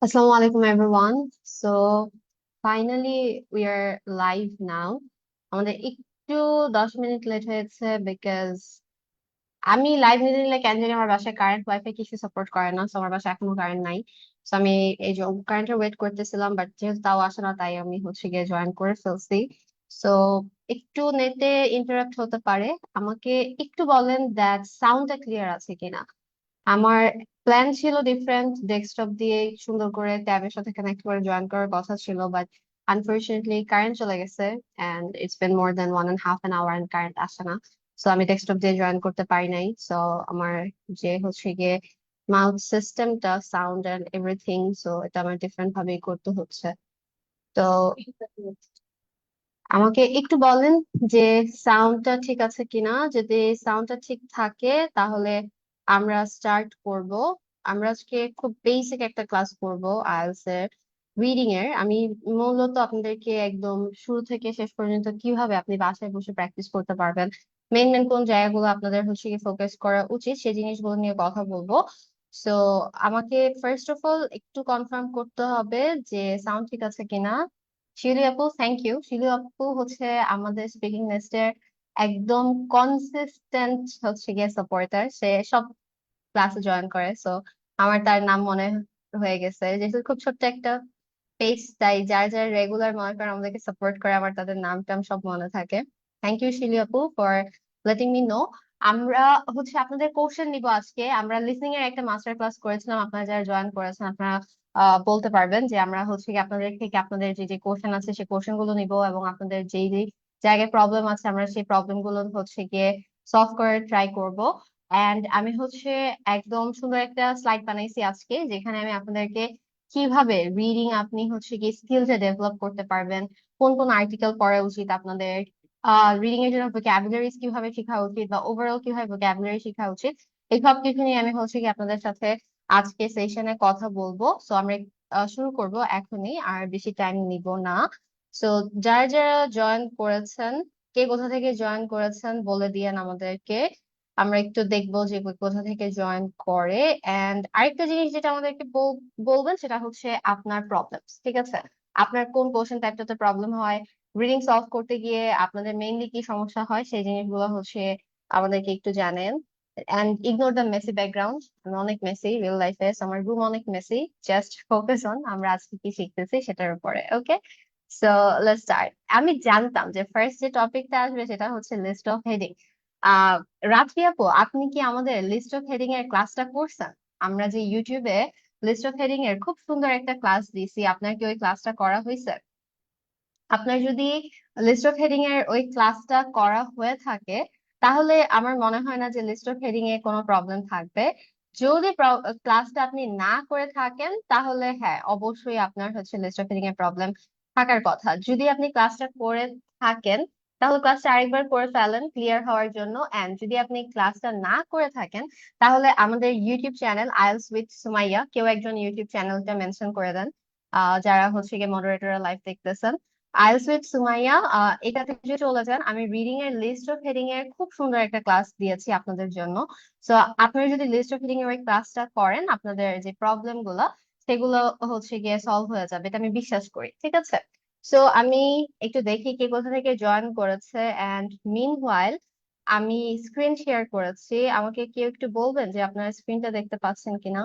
Assalamu alaikum everyone. So finally we are live now. আমাদের একটু 10 minute late হয়েছে because আমি লাইভ নিতে নিলে কেন জানি আমার বাসায় কারেন্ট ওয়াইফাই কিছু সাপোর্ট করে না, তো আমার বাসায় এখনো কারেন্ট নাই। তো আমি এই যে কারেন্টের ওয়েট করতেছিলাম, বাট যেহেতু তাও আসে না তাই আমি হচ্ছে গিয়ে জয়েন করে ফেলছি। সো একটু নেটে ইন্টারাপ্ট হতে পারে। আমাকে একটু বলেন দ্যাট সাউন্ডটা ক্লিয়ার আছে কিনা। আমার প্ল্যান ছিল ডিফারেন্ট, ডেস্কটপ দিয়ে সুন্দর করে ট্যাবের সাথে কানেক্ট করে জয়েন করার কথা ছিল, বাট আনফরচুনেটলি কারেন্ট চলে গেছে and it's been more than 1.5 an hour and current আসে না। সো আমি ডেস্কটপ দিয়ে জয়েন করতে পারি নাই। সো আমার যে হচ্ছে গিয়ে মাউথ সিস্টেমটা, সাউন্ড এন্ড এভরিথিং, সো এটা আমার ডিফারেন্ট ভাবেই করতে হচ্ছে। তো আমাকে একটু বলেন যে সাউন্ডটা ঠিক আছে কিনা। যদি সাউন্ডটা ঠিক থাকে তাহলে আমরা স্টার্ট করব। আমরা আজকে খুব বেসিক একটা ক্লাস করব আইএলটিএস এর রিডিং এর। আমি মূলত আপনাদেরকে একদম শুরু থেকে শেষ পর্যন্ত কিভাবে আপনি বাসায় বসে প্র্যাকটিস করতে পারবেন, মেন মেন কোন জায়গাগুলো আপনাদের হচ্ছে কি ফোকাস করা উচিত সেই জিনিসগুলো নিয়ে কথা বলবো। সো আমাকে ফার্স্ট অফ অল একটু কনফার্ম করতে হবে যে সাউন্ড ঠিক আছে কিনা। শিলু আপু, থ্যাংক ইউ। শিলু আপু হচ্ছে আমাদের স্পিকিং নেস্টের একদম কনসিস্টেন্ট হচ্ছে গিয়ে সাপোর্টার। সে সব ক্লাসে জয়েন করে, সো আমার তার নাম মনে হয়ে গেছে। যেহেতু খুব ছোট্ট একটা পেজ, তাই যার যার রেগুলার মনে করেন আমাদেরকে সাপোর্ট করে আমার তাদের নাম টাম সব মনে থাকে। থ্যাংক ইউ শিলি আপু ফর লেটিং মি নো। আমরা হচ্ছে আপনাদের কোশ্চেন নিব আজকে। আমরা লিসনিং এর একটা মাস্টার ক্লাস করেছিলাম, আপনারা যারা জয়েন করেছেন আপনারা বলতে পারবেন যে আমরা হচ্ছে কি আপনাদের থেকে আপনাদের যে যে কোশ্চেন আছে সেই কোশ্চেন গুলো নিব, এবং আপনাদের যেই যেই জায়গায় প্রবলেম আছে আমরা সেই প্রবলেম গুলো হচ্ছে গিয়ে সলভ করে ট্রাই করব। এন্ড আমি হচ্ছে একদম সুন্দর একটা স্লাইড বানাইছি আজকে, যেখানে আমি আপনাদেরকে কিভাবে রিডিং আপনি হচ্ছে কি স্কিলটা ডেভেলপ করতে পারবেন, কোন কোন আর্টিকেল পড়া উচিত আপনাদের, রিডিং এর জন্য ভোকাবুলারিজ কিভাবে শেখা উচিত বা ওভারঅল কিভাবে ভোকাবুলারি শেখা উচিত, এই সব কিছু নিয়ে আমি হচ্ছে কি আপনাদের সাথে আজকে সেশনে কথা বলবো। সো আমরা শুরু করব এখনই, আর বেশি টাইম নিব না। সো যারা যারা জয়েন করেছেন, কে কোথা থেকে জয়েন করেছেন বলে দিয়েন আমাদেরকে। আমরা একটু দেখবো যে কোথা থেকে জয়েন করে। এন্ড আরেকটা জিনিস যেটা আমাদেরকে বলবেন সেটা হচ্ছে আপনার প্রবলেমস, ঠিক আছে? আপনার কোন কোশ্চেন টাইপটাতে প্রবলেম হয়, রিডিং সলভ করতে গিয়ে আপনাদের মেইনলি কি সমস্যা হয় সেই জিনিসগুলো হচ্ছে আমাদেরকে একটু জানেন। And ignore the messy background. আমি অনেক মেসি রিয়েল লাইফে, আমার রুম অনেক মেসি। জাস্ট ফোকাস অন আমরা আজকে কি শিখতেছি সেটার উপরে, ওকে? So let's start. আমি জানতাম যে ফার্স্ট যে টপিকটা আসবে সেটা হচ্ছে লিস্ট অফ হেডিং। আহ রাত্রি আপু, আপনি কি আমাদের লিস্ট অফ হেডিং এর ক্লাসটা করছেন? আমরা যে ইউটিউবে লিস্ট অফ হেডিং এর খুব সুন্দর একটা ক্লাস দিছি, আপনার কি ওই ক্লাসটা করা হয়েছে? আপনার যদি লিস্ট অফ হেডিং এর ওই ক্লাসটা করা হয়ে থাকে তাহলে আমার মনে হয় না যে লিস্ট অফ হেডিং এ কোনো প্রবলেম থাকবে। যদি ক্লাসটা আপনি না করে থাকেন তাহলে হ্যাঁ অবশ্যই আপনার হচ্ছে লিস্ট অফ হেডিং এর প্রবলেম থাকার কথা। যদি আপনি ক্লাসটা করে থাকেন তাহলে ক্লাসটা আরেকবার করে ফেলেন ক্লিয়ার হওয়ার জন্য। এন্ড যদি আপনি ক্লাসটা না করে থাকেন তাহলে আমাদের YouTube channel IELTS with Sumaiya, কেউ একজন ইউটিউব চ্যানেলটা মেনশন করে দেন যারা হচ্ছে গিয়ে মডারেটররা লাইভ দেখতেছেন। আইএলটিএস উইথ সুমাইয়া, এটা থেকে চলে যান। আমি রিডিং এর লিস্ট অফ হেডিং এর খুব সুন্দর একটা ক্লাস দিয়েছি আপনাদের জন্য। সো আপনারা যদি লিস্ট অফ হেডিং এর ওই ক্লাসটা করেন আপনাদের যে প্রবলেম গুলো সেগুলো হচ্ছে গিয়ে সলভ হয়ে যাবে, এটা আমি বিশ্বাস করি, ঠিক আছে? সো আমি একটু দেখি কে কোথা থেকে জয়েন করেছে। এন্ড মিন হোয়াইল আমি স্ক্রিন শেয়ার করেছি, আমাকে কেউ একটু বলবেন যে আপনারা স্ক্রিনটা দেখতে পাচ্ছেন কিনা।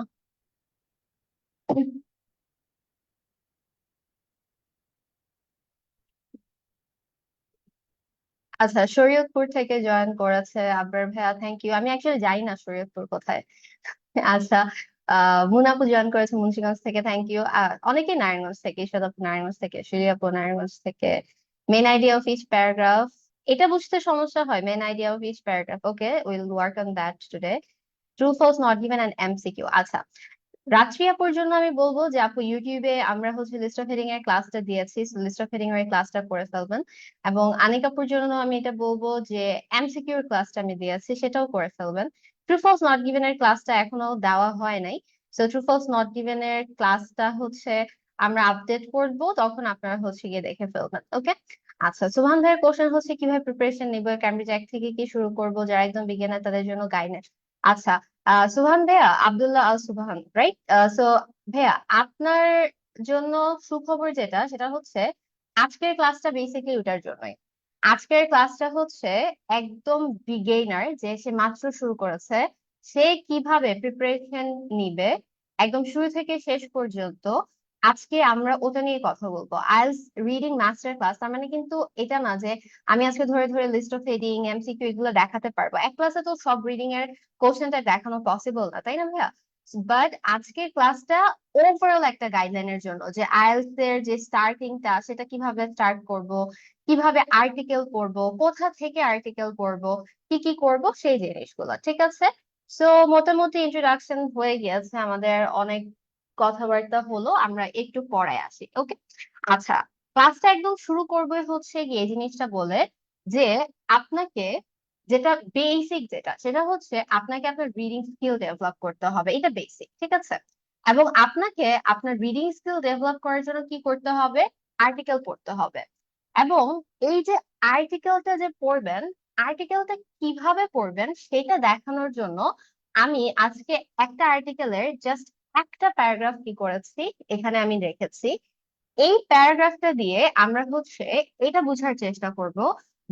আচ্ছা, শরীয়তপুর থেকে জয়েন করেছে আবরার ভাইয়া, থ্যাংক ইউ। আমি অ্যাকচুয়ালি জানি না শরীয়তপুর কোথায়। আচ্ছা, মুনাপু জয়েন করেছে মুন্সিগঞ্জ থেকে, থ্যাংক ইউ। অনেকেই নারায়ণগঞ্জ থেকে, ঈশ্বর আপু নারায়ণগঞ্জ থেকে, শরীয়তপুর নারায়ণগঞ্জ থেকে। Main idea of each paragraph, এটা বুঝতে সমস্যা হয়। Main idea of each paragraph, okay, will work on that today. True false not given and MCQ. আচ্ছা, রাত্রি আপুর জন্য আমি বলবো যে আপু ইউটিউবে আমরা হচ্ছে লিস্ট অফ হেডিং এর ক্লাসটা দিয়েছি, লিস্ট অফ হেডিং এর ক্লাসটা করে ফেলবেন। এবং আনিকাপুর জন্য আমি এটা বলবো যে এমসিকিউ এর ক্লাসটা আমি দিয়েছি সেটাও করে ফেলবেন। ট্রু ফলস নট গিভেন এর ক্লাসটা এখনো দেওয়া হয় নাই। So true false not given এর ক্লাসটা হচ্ছে আমরা আপডেট করবো, তখন আপনারা হচ্ছে গিয়ে দেখে ফেলবেন, ওকে? আচ্ছা, সুবহান ভাইয়ের কোশ্চেন হচ্ছে কিভাবে প্রিপারেশন নিব, ক্যামব্রিজ এক থেকে কি শুরু করব, যারা একদম বিগিনার তাদের জন্য গাইডেন্স। আচ্ছা, সুবহান ভাইয়া, আব্দুল্লাহ আল সুবহান, রাইট? সো ভাইয়া, আপনার জন্য সুখবর যেটা সেটা হচ্ছে আজকের ক্লাসটা বেসিক্যালি ওটার জন্যই। আজকের ক্লাসটা হচ্ছে একদম বিগেইনার, যে সে মাত্র শুরু করেছে, সে কিভাবে প্রিপারেশন নিবে একদম শুরু থেকে শেষ পর্যন্ত। আজকে আমরা ওটা নিয়ে কথা বলবো। আইএলটিএস রিডিং মাস্টার ক্লাস, তার মানে কিন্তু এটা না যে আমি আজকে ধরে ধরে লিস্ট অফ হেডিং, এমসিকিউ এগুলো দেখাতে পারবো। এক ক্লাসে তো সব রিডিং এর কোশ্চেনটা দেখানো পসিবল না, তাই না ভাইয়া? বাট আজকের ক্লাসটা ওভারঅল একটা গাইডলাইনের জন্য, যে আইএলটিএস এর যে স্টার্টিংটা সেটা কিভাবে স্টার্ট করব, কিভাবে আর্টিকেল করব, কোথা থেকে আর্টিকেল করব, কি কি করব, সেই জিনিসগুলো। ঠিক আছে? সো মোটামুটি ইন্ট্রোডাকশন হয়ে গিয়েছে আমাদের, অনেক কথাবার্তা হলো, আমরা একটু পড়ায় আসি। ওকে, আচ্ছা। ক্লাসটা একদম শুরু করবে হচ্ছে গিয়ে এই জিনিসটা বলে যে আপনাকে যেটা বেসিক, যেটা সেটা হচ্ছে আপনাকে আপনার রিডিং স্কিল ডেভেলপ করতে হবে, এটা বেসিক। ঠিক আছে? এবং আপনাকে আপনার রিডিং স্কিল ডেভেলপ করার জন্য কি করতে হবে? আর্টিকেল পড়তে হবে। এবং এই যে আর্টিকেলটা যে পড়বেন, আর্টিকেলটা কিভাবে পড়বেন সেটা দেখানোর জন্য আমি আজকে একটা আর্টিকেলের জাস্ট একটা প্যারাগ্রাফ কি করেছি, এখানে আমি রেখেছি। এই প্যারাগ্রাফটা দিয়ে আমরা হচ্ছে এটা বোঝার চেষ্টা করব,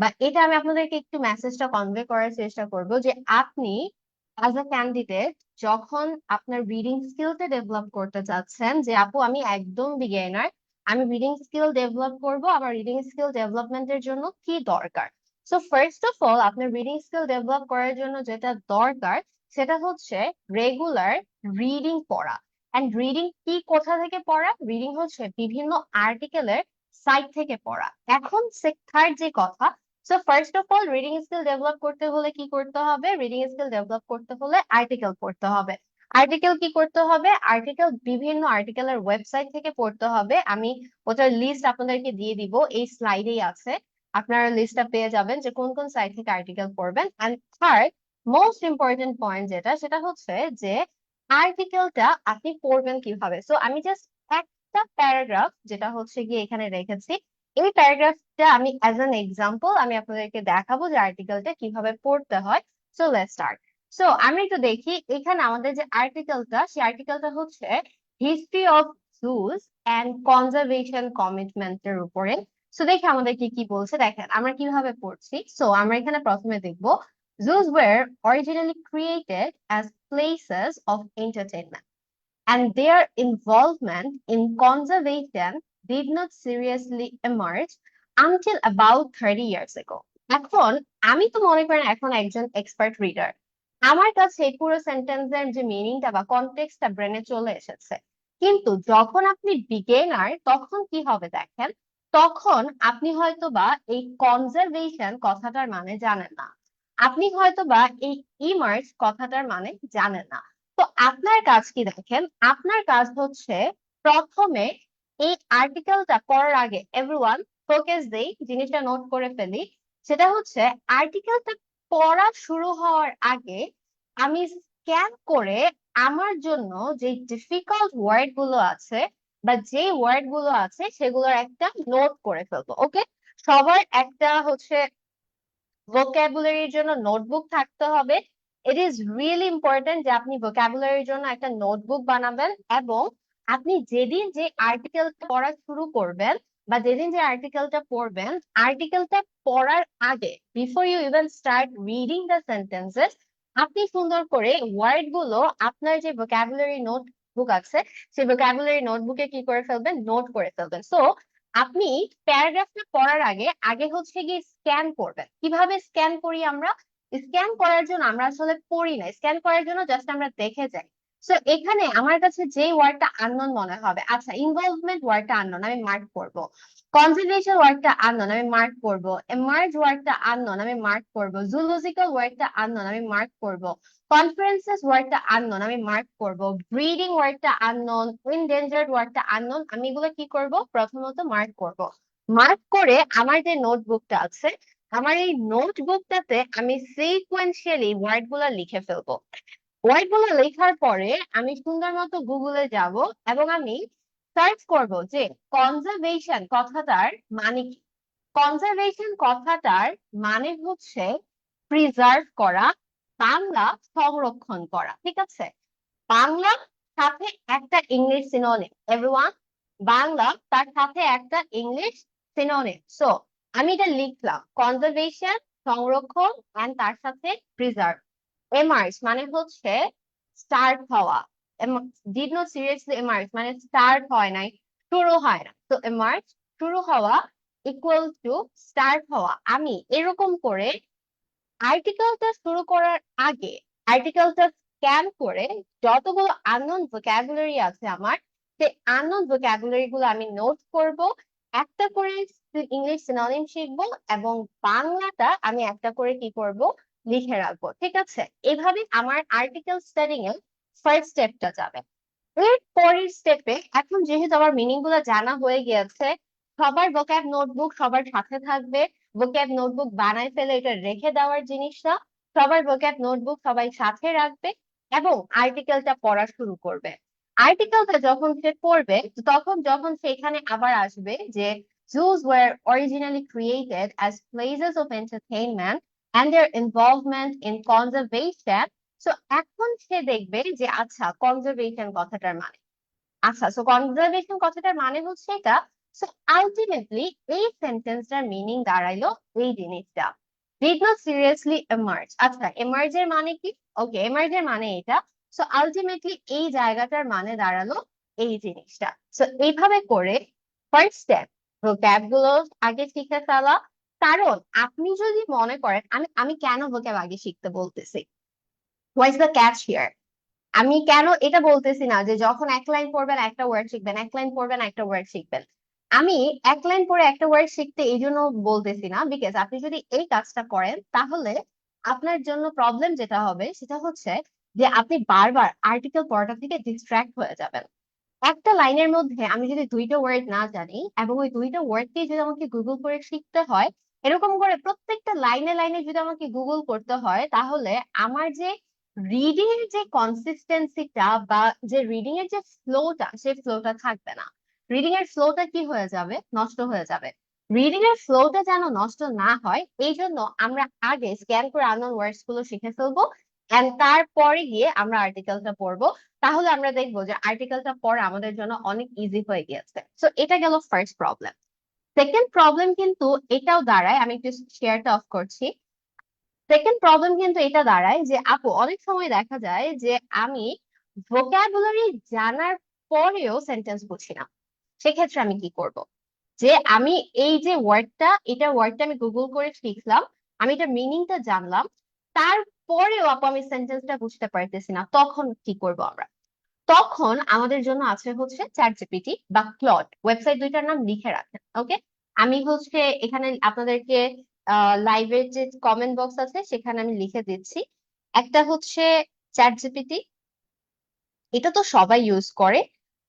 বা এটা আমি আপনাদেরকে একটু মেসেজটা কনভে করার চেষ্টা করব, যে আপনি অ্যাজ আ ক্যান্ডিডেট যখন আপনার রিডিং স্কিলটা ডেভেলপ করতে চাচ্ছেন, যে আপু আমি একদম বিগিনার, আমি রিডিং স্কিল ডেভেলপ করব, আমার রিডিং স্কিল ডেভেলপমেন্টের জন্য কি দরকার? সো ফার্স্ট অফ অল, আপনার রিডিং স্কিল ডেভেলপ করার জন্য যেটা দরকার সেটা হচ্ছে রেগুলার রিডিং পড়া। এন্ড রিডিং কি কোথা থেকে পড়া? রিডিং হচ্ছে বিভিন্ন আর্টিকেলের সাইট থেকে পড়া। এখন থার্ড যে কথা, so first of all reading skill develop করতে হলে কি করতে হবে? রিডিং স্কিল ডেভেলপ করতে হলে আর্টিকেল পড়তে হবে। আর্টিকেল কি করতে হবে? আর্টিকেল বিভিন্ন আর্টিকেলের ওয়েবসাইট থেকে পড়তে হবে। আমি ওটার লিস্ট আপনাদেরকে দিয়ে দিব, এই স্লাইডেই আছে। আপনারা লিস্টটা পেয়ে যাবেন যে কোন কোন সাইট থেকে আর্টিকেল পড়বেন। And third most important point যেটা, সেটা হচ্ছে যে আর্টিকেলটা আপনি পড়বেন কিভাবে। সো আমি জাস্ট একটা প্যারাগ্রাফ যেটা হচ্ছে গিয়ে এখানে রেখেছি, এই প্যারাগ্রাফটা আমি অ্যাজ অ্যান এক্সাম্পল আমি আপনাদেরকে দেখাবো যে আর্টিকেলটা কিভাবে পড়তে হয়। So let's start. সো আমি একটু দেখি এখানে আমাদের যে আর্টিকেলটা, সেই আর্টিকেলটা হচ্ছে history of juice and conservation কমিটমেন্টের উপরে। সো দেখি আমাদের কি কি বলছে, দেখেন আমরা কিভাবে পড়ছি। সো আমরা এখানে প্রথমে দেখবো, zoos were originally created as places of entertainment, and their involvement in conservation did not seriously emerge until about 30 years ago. এখন আমি তো মনে করেন এখন একজন এক্সপার্ট রিডার, আমার কাছে এই পুরো সেন্টেন্সের যে মিনিংটা বা কনটেক্সটটা ব্রেনে চলে এসেছে। কিন্তু যখন আপনি বিগিনার তখন কি হবে দেখেন, তখন আপনি হয়তোবা এই কনজারভেশন কথাটার মানে জানেন না, আপনি হয়তোবা এই ইমার্জ কথাটার মানে জানেন না। তো আপনার কাজ কি দেখেন, আপনার কাজ হচ্ছে প্রথমে এই আর্টিকেলটা পড়ার আগে, এভরিওয়ান ফোকাস দেই, জিনিসটা নোট করে ফেলি। সেটা হচ্ছে আর্টিকেলটা পড়া শুরু হওয়ার আগে আমি স্ক্যান করে আমার জন্য যে ডিফিকাল্ট ওয়ার্ড গুলো আছে বা যে ওয়ার্ড গুলো আছে সেগুলোর একটা নোট করে ফেলবো। ওকে, সবার একটা হচ্ছে ভোকাবুলারির জন্য নোটবুক থাকতে হবে। ইট ইজ রিয়েলি ইম্পর্টেন্ট যে আপনি ভোকাবুলারির জন্য একটা নোটবুক বানাবেন, এবং আপনি যেদিন যে আর্টিকেলটা পড়া শুরু করবেন বা যেদিন যে আর্টিকেলটা পড়বেন, আর্টিকেলটা পড়ার আগে, before you even start reading the sentences, আপনি সুন্দর করে ওয়ার্ড গুলো আপনার যে ভোকাবুলারি নোটবুক আছে সেই ভোকাবুলারি নোটবুকে কি করে ফেলবেন? নোট করে ফেলবেন। সো আপনি প্যারাগ্রাফটা পড়ার আগে আগে হচ্ছে গিয়ে স্ক্যান করবেন। কিভাবে স্ক্যান করি আমরা? স্ক্যান করার জন্য আমরা আসলে পড়ি না, স্ক্যান করার জন্য জাস্ট আমরা দেখে যাই। সো এখানে আমার কাছে যে ওয়ার্ডটা আননোন মনে হবে, আচ্ছা ইনভলভমেন্ট ওয়ার্ডটা আননোন, আমি মার্ক করব। কনজারভেশন ওয়ার্ডটা আননোন, আমি মার্ক করব। এমার্জ ওয়ার্ডটা আননোন, আমি মার্ক করব। জুলজিক্যাল ওয়ার্ডটা আননোন, আমি মার্ক করব। কনফারেন্সেস ওয়ার্ডটা আননোন, আমি মার্ক করব। ব্রিডিং ওয়ার্ডটা আননোন, ইনডেঞ্জার্ড ওয়ার্ডটা আননোন, আমি এগুলো কি করব? প্রথমত মার্ক করব। মার্ক করে আমার যে নোটবুকটা আছে, আমার এই নোটবুকটাতে আমি সিকোয়েন্সিয়ালি ওয়ার্ড গুলা লিখে ফেলবো। ওয়ার্ড গুলো লেখার পরে আমি সুন্দর মতো গুগলে যাব এবং আমি সার্চ করব যে কনজারভেশন কথাটার মানে কি। কনজারভেশন কথাটার মানে হচ্ছে প্রিজার্ভ করা, বাংলা সংরক্ষণ করা। ঠিক আছে? বাংলা সাথে একটা ইংলিশ সিনোনিম, এভরিওয়ান, বাংলা তার সাথে একটা ইংলিশ সিনোনিম। সো আমি এটা লিখলাম, কনজারভেশন সংরক্ষণ এন্ড তার সাথে প্রিজার্ভ। এমার্জ মানে হচ্ছে স্টার্ট হওয়া, ডিড নট সিরিয়াসলি এমার্জ মানে স্টার্ট হয় নাই, শুরু হয় না। তো এমার্জ শুরু হওয়া ইকুয়াল টু স্টার্ট হওয়া। আমি এরকম করে আর্টিকেলটা শুরু করার আগে আর্টিকেলটা স্ক্যান করে যতগুলো আননোন ভোক্যাবুলারি আছে আমার, সেই আননোন ভোক্যাবুলারি গুলো আমি নোট করব, একটা করে ইংলিশ সিনোনিম শিখবো, এবং বাংলাটা আমি একটা করে কি করব, লিখে রাখবো। ঠিক আছে, এভাবে আমার আর্টিকেল স্টাডিং এর ফার্স্ট স্টেপটা যাবে। এর পরের স্টেপে এখন যেহেতু আমার মিনিং গুলো জানা হয়ে গিয়েছে, সবার ভোক্যাব নোটবুক সবার সাথে থাকবে। ভোক্যাব নোটবুক বানায় ফেলে এটা রেখে দেওয়ার জিনিসটা, সবার ভোক্যাব নোটবুক সবাই সাথে রাখবে এবং আর্টিকেলটা পড়া শুরু করবে। আর্টিকেলটা যখন সে পড়বে, তখন যখন সেখানে আবার আসবে যে zoos were originally created as places of entertainment and their involvement in conservation. So এখন সে দেখবে যে আচ্ছা কনজারভেশন কথাটার মানে, আচ্ছা সো কনজারভেশন কথাটার মানে হচ্ছে এটা। সো আলটিমেটলি এই সেন্টেন্সটার মিনিং দাঁড়াইলো এই জিনিসটা, ডিড নট সিরিয়াসলি এমার্জ। আচ্ছা এমার্জ এর মানে কি? ওকে, এমার্জ এর মানে এটা। সো আলটিমেটলি এই জায়গাটার মানে দাঁড়ালো এই জিনিসটা। সো এইভাবে করে ফার্স্ট স্টেপ ভোক্যাব গুলো আগে শিখে ফেলা। কারণ আপনি যদি মনে করেন, আমি আমি কেন ভোক্যাব আগে শিখতে বলতেছি, হোয়াইজ দ্য ক্যাচ হিয়ার, আমি কেন এটা বলতেছি না যে যখন এক লাইন পড়বেন একটা ওয়ার্ড শিখবেন, এক লাইন পড়বেন একটা ওয়ার্ড শিখবেন। আমি এক লাইন পড়ে একটা ওয়ার্ড শিখতে এই জন্য বলতেছি না, বিকজ আপনি যদি এই কাজটা করেন তাহলে আপনার জন্য প্রবলেম যেটা হবে সেটা হচ্ছে যে আপনি বারবার আর্টিকেল পড়াটা থেকে ডিস্ট্রাক্ট হয়ে যাবেন। একটা লাইনের মধ্যে আমি যদি দুইটা ওয়ার্ড না জানি এবং ওই দুইটা ওয়ার্ডকে যদি আমাকে গুগল করে শিখতে হয়, এরকম করে প্রত্যেকটা লাইনে লাইনে যদি আমাকে গুগল করতে হয়, তাহলে আমার যে রিডিং এর যে কনসিস্টেন্সিটা বা যে রিডিং এর যে ফ্লোটা, সেই ফ্লোটা থাকবে না। রিডিং এর ফ্লোটা কি হয়ে যাবে, নষ্ট হয়ে যাবে। রিডিং এর ফ্লোটা যেন নষ্ট না হয় এই জন্য আমরা আগে স্ক্যান করে আননোন ওয়ার্ডস গুলো শিখে ফেলবো, এন্ড তারপরে গিয়ে আমরা আর্টিকেলটা পড়বো। তাহলে আমরা দেখবো যে আর্টিকেলটা পড়া আমাদের জন্য অনেক ইজি হয়ে গিয়েছে। সো এটা গেল ফার্স্ট প্রবলেম। সেকেন্ড প্রবলেম কিন্তু এটাও দাঁড়ায়, আমি একটু শেয়ারটা অফ করছি। সেকেন্ড প্রবলেম কিন্তু এটা দাঁড়ায় যে আপু অনেক সময় দেখা যায় যে আমি ভোক্যাবুলারি জানার পরেও সেন্টেন্স বুঝি না। সেক্ষেত্রে আমি কি করব? যে আমি এই যে ওয়ার্ডটা, এটা ওয়ার্ডটা আমি গুগল করে শিখলাম, আমি এটা মিনিংটা জানলাম, তারপরেও আপু আমি সেন্টেন্সটা বুঝতে পারতেছি না, তখন কি করব আমরা? তখন আমাদের জন্য আছে হচ্ছে চ্যাট জিপিটি বা ক্লড। ওয়েবসাইট দুইটার নাম লিখে রাখেন, ওকে? আমি হচ্ছে এখানে আপনাদেরকে লাইভের যে কমেন্ট বক্স আছে সেখানে আমি লিখে দিচ্ছি। একটা হচ্ছে চ্যাট জিপিটি, এটা তো সবাই ইউজ করে।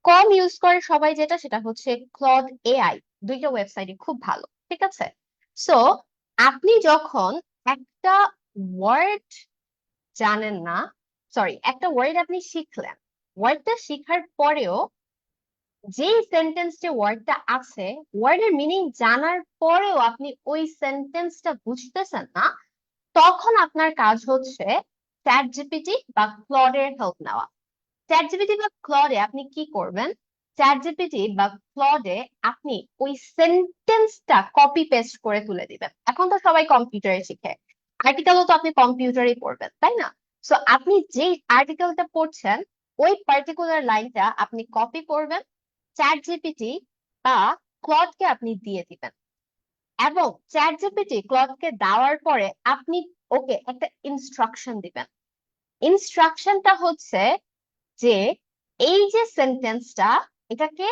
কম ইউজ করে সবাই যেটা, সেটা হচ্ছে ক্লড এআই। দুইটা ওয়েবসাইটই খুব ভালো, ঠিক আছে? সো আপনি যখন একটা ওয়ার্ড জানেন না, সরি একটা ওয়ার্ড আপনি শিখলেন, ওয়ার্ডটা শিখার পরেও যে সেন্টেন্স যে ওয়ার্ডটা আছে, ওয়ার্ডের মিনিং জানার পরেও আপনি ওই সেন্টেন্সটা বুঝতেছেন না, তখন আপনার কাজ হচ্ছে চ্যাট জিপিটি বা ক্লডের হেল্প নেওয়া। চ্যাট জিপিটি বা ক্লডে আপনি কি করবেন? চ্যাট জিপিটি বা ক্লডে আপনি ওই সেন্টেন্সটা কপি পেস্ট করে তুলে দিবেন। এখন তো সবাই কম্পিউটারে শিখে, আর্টিকেলও তো আপনি কম্পিউটারেই পড়বেন, তাই না? সো আপনি যে আর্টিকেলটা পড়ছেন ওই পার্টিকুলার লাইনটা আপনি কপি করবেন, চ্যাট জিপিটি বা ক্লডকে আপনি দিয়ে দিবেন, এবং চ্যাট জিপিটি ক্লডকে দেওয়ার পরে আপনি ওকে একটা ইনস্ট্রাকশন দিবেন। ইনস্ট্রাকশনটা হচ্ছে যে এই যে সেন্টেন্সটা, এটাকে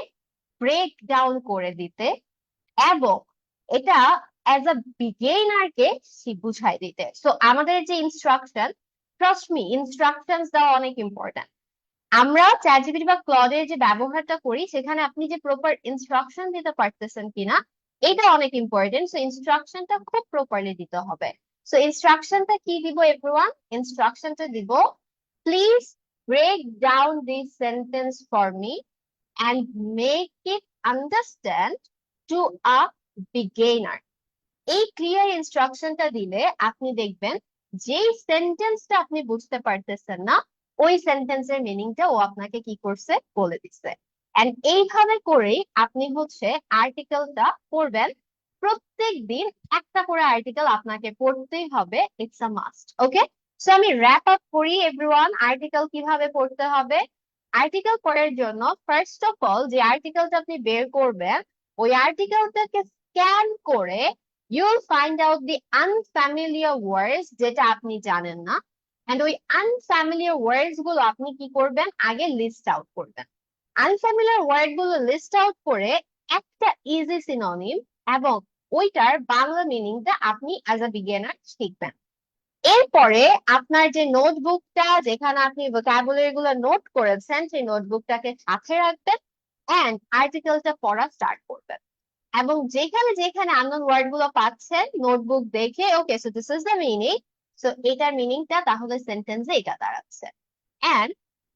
ব্রেক ডাউন করে দিতে এবং এটা অ্যাজ আ বিগিনারকে বুঝাই দিতে। সো আমাদের যে ইনস্ট্রাকশন, ট্রাস্ট মি, ইনস্ট্রাকশনস দেওয়া অনেক ইম্পর্টেন্ট। আমরা চ্যাটজিপিটি বা ক্লডের যে ব্যবহারটা করি সেখানে আপনি যে প্রপার ইনস্ট্রাকশন দিতে পারতেছেন কিনা এটা অনেক ইম্পর্টেন্ট। সো ইনস্ট্রাকশনটা খুব প্রপারলি দিতে হবে। সো ইনস্ট্রাকশনটা কি দিব এভরিওয়ান? ইনস্ট্রাকশনটা দিব, please break down this sentence for me and make it understand to a beginner. এই ক্লিয়ার ইনস্ট্রাকশনটা দিলে আপনি দেখবেন যেই সেন্টেন্সটা আপনি বুঝতে পারতেছেন না ওই সেন্টেন্সের মিনিংটা ও আপনাকে কি করছে বলে দিচ্ছে। এন্ড এইভাবে করেই আপনি হচ্ছে আর্টিকেলটা পড়বেন। প্রত্যেক দিন একটা করে আর্টিকেল আপনাকে পড়তেই হবে, it's a must. Okay, so আমি র্যাপ আপ করি এভরিওয়ান, আর্টিকেল কিভাবে পড়তে হবে। আর্টিকেল পড়ার জন্য ফার্স্ট অফ অল যে আর্টিকেলটা আপনি বের করবেন, ওই আর্টিকেলটাকে স্ক্যান করে you'll find out the unfamiliar words যেটা আপনি জানেন না। এন্ড ওই আনফ্যামিলিয়ার ওয়ার্ডস গুলো আপনি কি করবেন, আগে লিস্ট আউট করবেন। আনফ্যামিলিয়ার ওয়ার্ড গুলো লিস্ট আউট করে একটা ইজি সিনোনিম এবং ওইটার বাংলা মিনিংটা আপনি অ্যাজ আ বিগিনার শিখবেন। এরপরে আপনার যে নোটবুকটা যেখানে আপনি ভোকাবুলারি গুলো নোট করেছেন, সেই নোটবুকটাকে সাথে রাখবেন এন্ড আর্টিকেলটা পড়া স্টার্ট করবেন। এবং যেখানে যেখানে আননোন ওয়ার্ড গুলো পাচ্ছেন নোটবুক দেখে, okay so this is the meaning, so এটার মিনিংটা তাহলে সেন্টেন্সে এটা দাঁড়াচ্ছে। এন্ড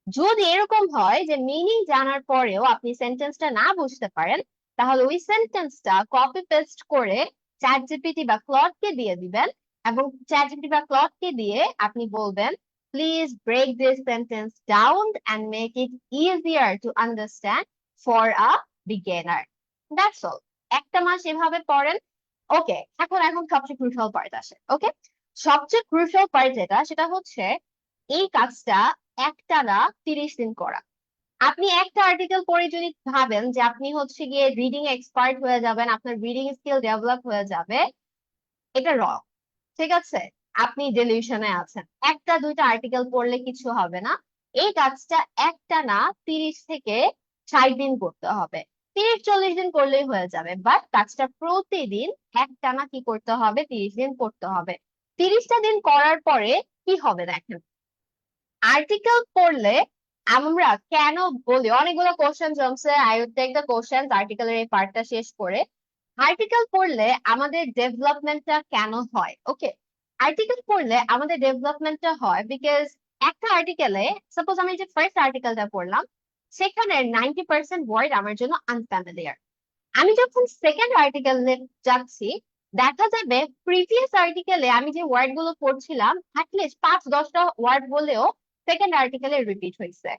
যদি এরকম হয় যে মিনিং জানার পরেও আপনি সেন্টেন্সটা না বুঝতে পারেন, তাহলে ওই সেন্টেন্সটা কপি পেস্ট করে চ্যাট জিপিটি বা ক্লডকে দিয়ে দিবেন এবং চ্যাট জিপিটি বা ক্লডকে দিয়ে আপনি বলবেন please break this sentence down and make it easier to understand for a beginner. That's all. একটা মাস এভাবে পড়েন। ওকে, এখন এখন সবচেয়ে ক্রুশাল পার্ট আসে। ওকে, সবচেয়ে ক্রুশাল পার্ট যেটা, সেটা হচ্ছে এই কাজটা একটানা 30 দিন করা। আপনি একটা আর্টিকেল পড়ে যদি ভাবেন যে আপনি হচ্ছে গিয়ে রিডিং এক্সপার্ট হয়ে যাবেন, আপনার রিডিং স্কিল ডেভেলপ হয়ে যাবে, এটা রং। ঠিক আছে, আপনি ডেলিউশনে আছেন। একটা দুইটা আর্টিকেল পড়লে কিছু হবে না। এই কাজটা একটানা 30 থেকে 60 দিন করতে হবে। 30-40 দিন করলেই হয়ে যাবে, বাট কাজটা প্রতিদিন একটানা কি করতে হবে, 30 দিন করতে হবে। 30টা দিন করার পরে কি হবে দেখেন, আর্টিকেল পড়লে আমরা কেন বলি, অনেকগুলো কোশ্চেন জমছে, I will take the question আর্টিকেলের এই পার্টটা শেষ করে। আর্টিকেল পড়লে আমাদের ডেভেলপমেন্টটা কেন হয়? ওকে, আর্টিকেল পড়লে আমাদের ডেভেলপমেন্টটা হয় বিকজ একটা আর্টিকেলে, সাপোজ আমি যে ফার্স্ট আর্টিকেলটা পড়লাম, সেখানে 90% ওয়ার্ড আমার জন্য আনফ্যামিলিয়ার। আমি যখন সেকেন্ড আর্টিকেলে যাচ্ছি, দেখা যাবে প্রিভিয়াস আর্টিকেলে আমি যে ওয়ার্ড গুলো পড়ছিলাম অ্যাটলিস্ট 5-10টা ওয়ার্ড বলেও সেকেন্ড আর্টিকেলে রিপিট হয়েছে।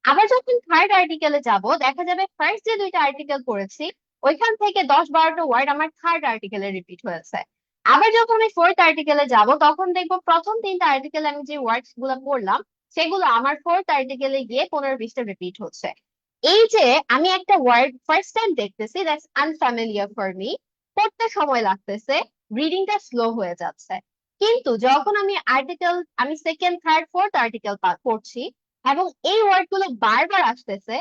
আবার যখন থার্ড আর্টিকেলে যাব, দেখা যাবে ফার্স্ট যে দুইটা আর্টিকেল পড়েছি ওইখান থেকে 10-12টা ওয়ার্ড আমার থার্ড আর্টিকেলে রিপিট হয়েছে। আবার যখন আমি ফোর্থ আর্টিকেলে যাব, তখন দেখবো প্রথম 3টা আর্টিকেলে আমি যে ওয়ার্ডস গুলো পড়লাম সেগুলো আমার ফোর্থ আর্টিকেলে গিয়ে 15-20টা রিপিট হচ্ছে। এই যে আমি একটা ওয়ার্ড ফার্স্ট টাইম দেখতেছি, দ্যাটস আনফ্যামিলিয়ার ফর মি, পড়তে সময় লাগতেছে, রিডিংটা স্লো হয়ে যাচ্ছে। কিন্তু যখন আমি সেকেন্ড থার্ড ফোর্থ আর্টিকেল পড়ছি এবং এই ওয়ার্ড গুলো বারবার আসতেছে,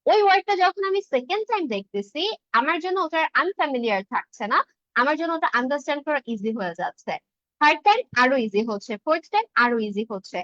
ওই ওয়ার্ডটা যখন আমি সেকেন্ড টাইম দেখতেছি, আমার জন্য ওটা আনফ্যামিলিয়ার থাকছে না, আমার জন্য ওটা আন্ডারস্ট্যান্ড করা ইজি হয়ে যাচ্ছে। থার্ড টাইম আরো ইজি হচ্ছে, ফোর্থ টাইম আরো ইজি হচ্ছে।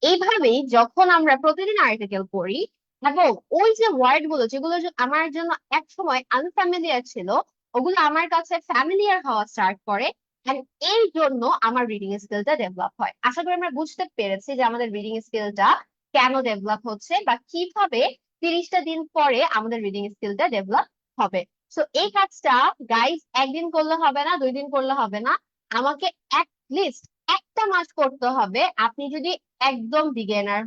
এইভাবেই যখন আমরা প্রতিদিন আর্টিকেল পড়ি এবং ওই যে ওয়ার্ড গুলো যেগুলো আমার জন্য এক সময় আনফ্যামিলিয়ার ছিল, ওগুলো আমার কাছে ফ্যামিলিয়ার হওয়া স্টার্ট করে। And এই জন্য আমার রিডিং স্কিলটা ডেভেলপ হয়। আশা করি আমরা বুঝতে পেরেছি যে আমাদের রিডিং স্কিলটা কেন ডেভেলপ হচ্ছে বা কিভাবে 30টা দিন পরে আমাদের রিডিং স্কিলটা ডেভেলপ হবে। সো এই কাজটা গাইস একদিন করলে হবে না, 2 দিন করলে হবে না, আমাকে লিস্ট একটা মাস করতে হবে। আপনি যদি একদম বিগিনার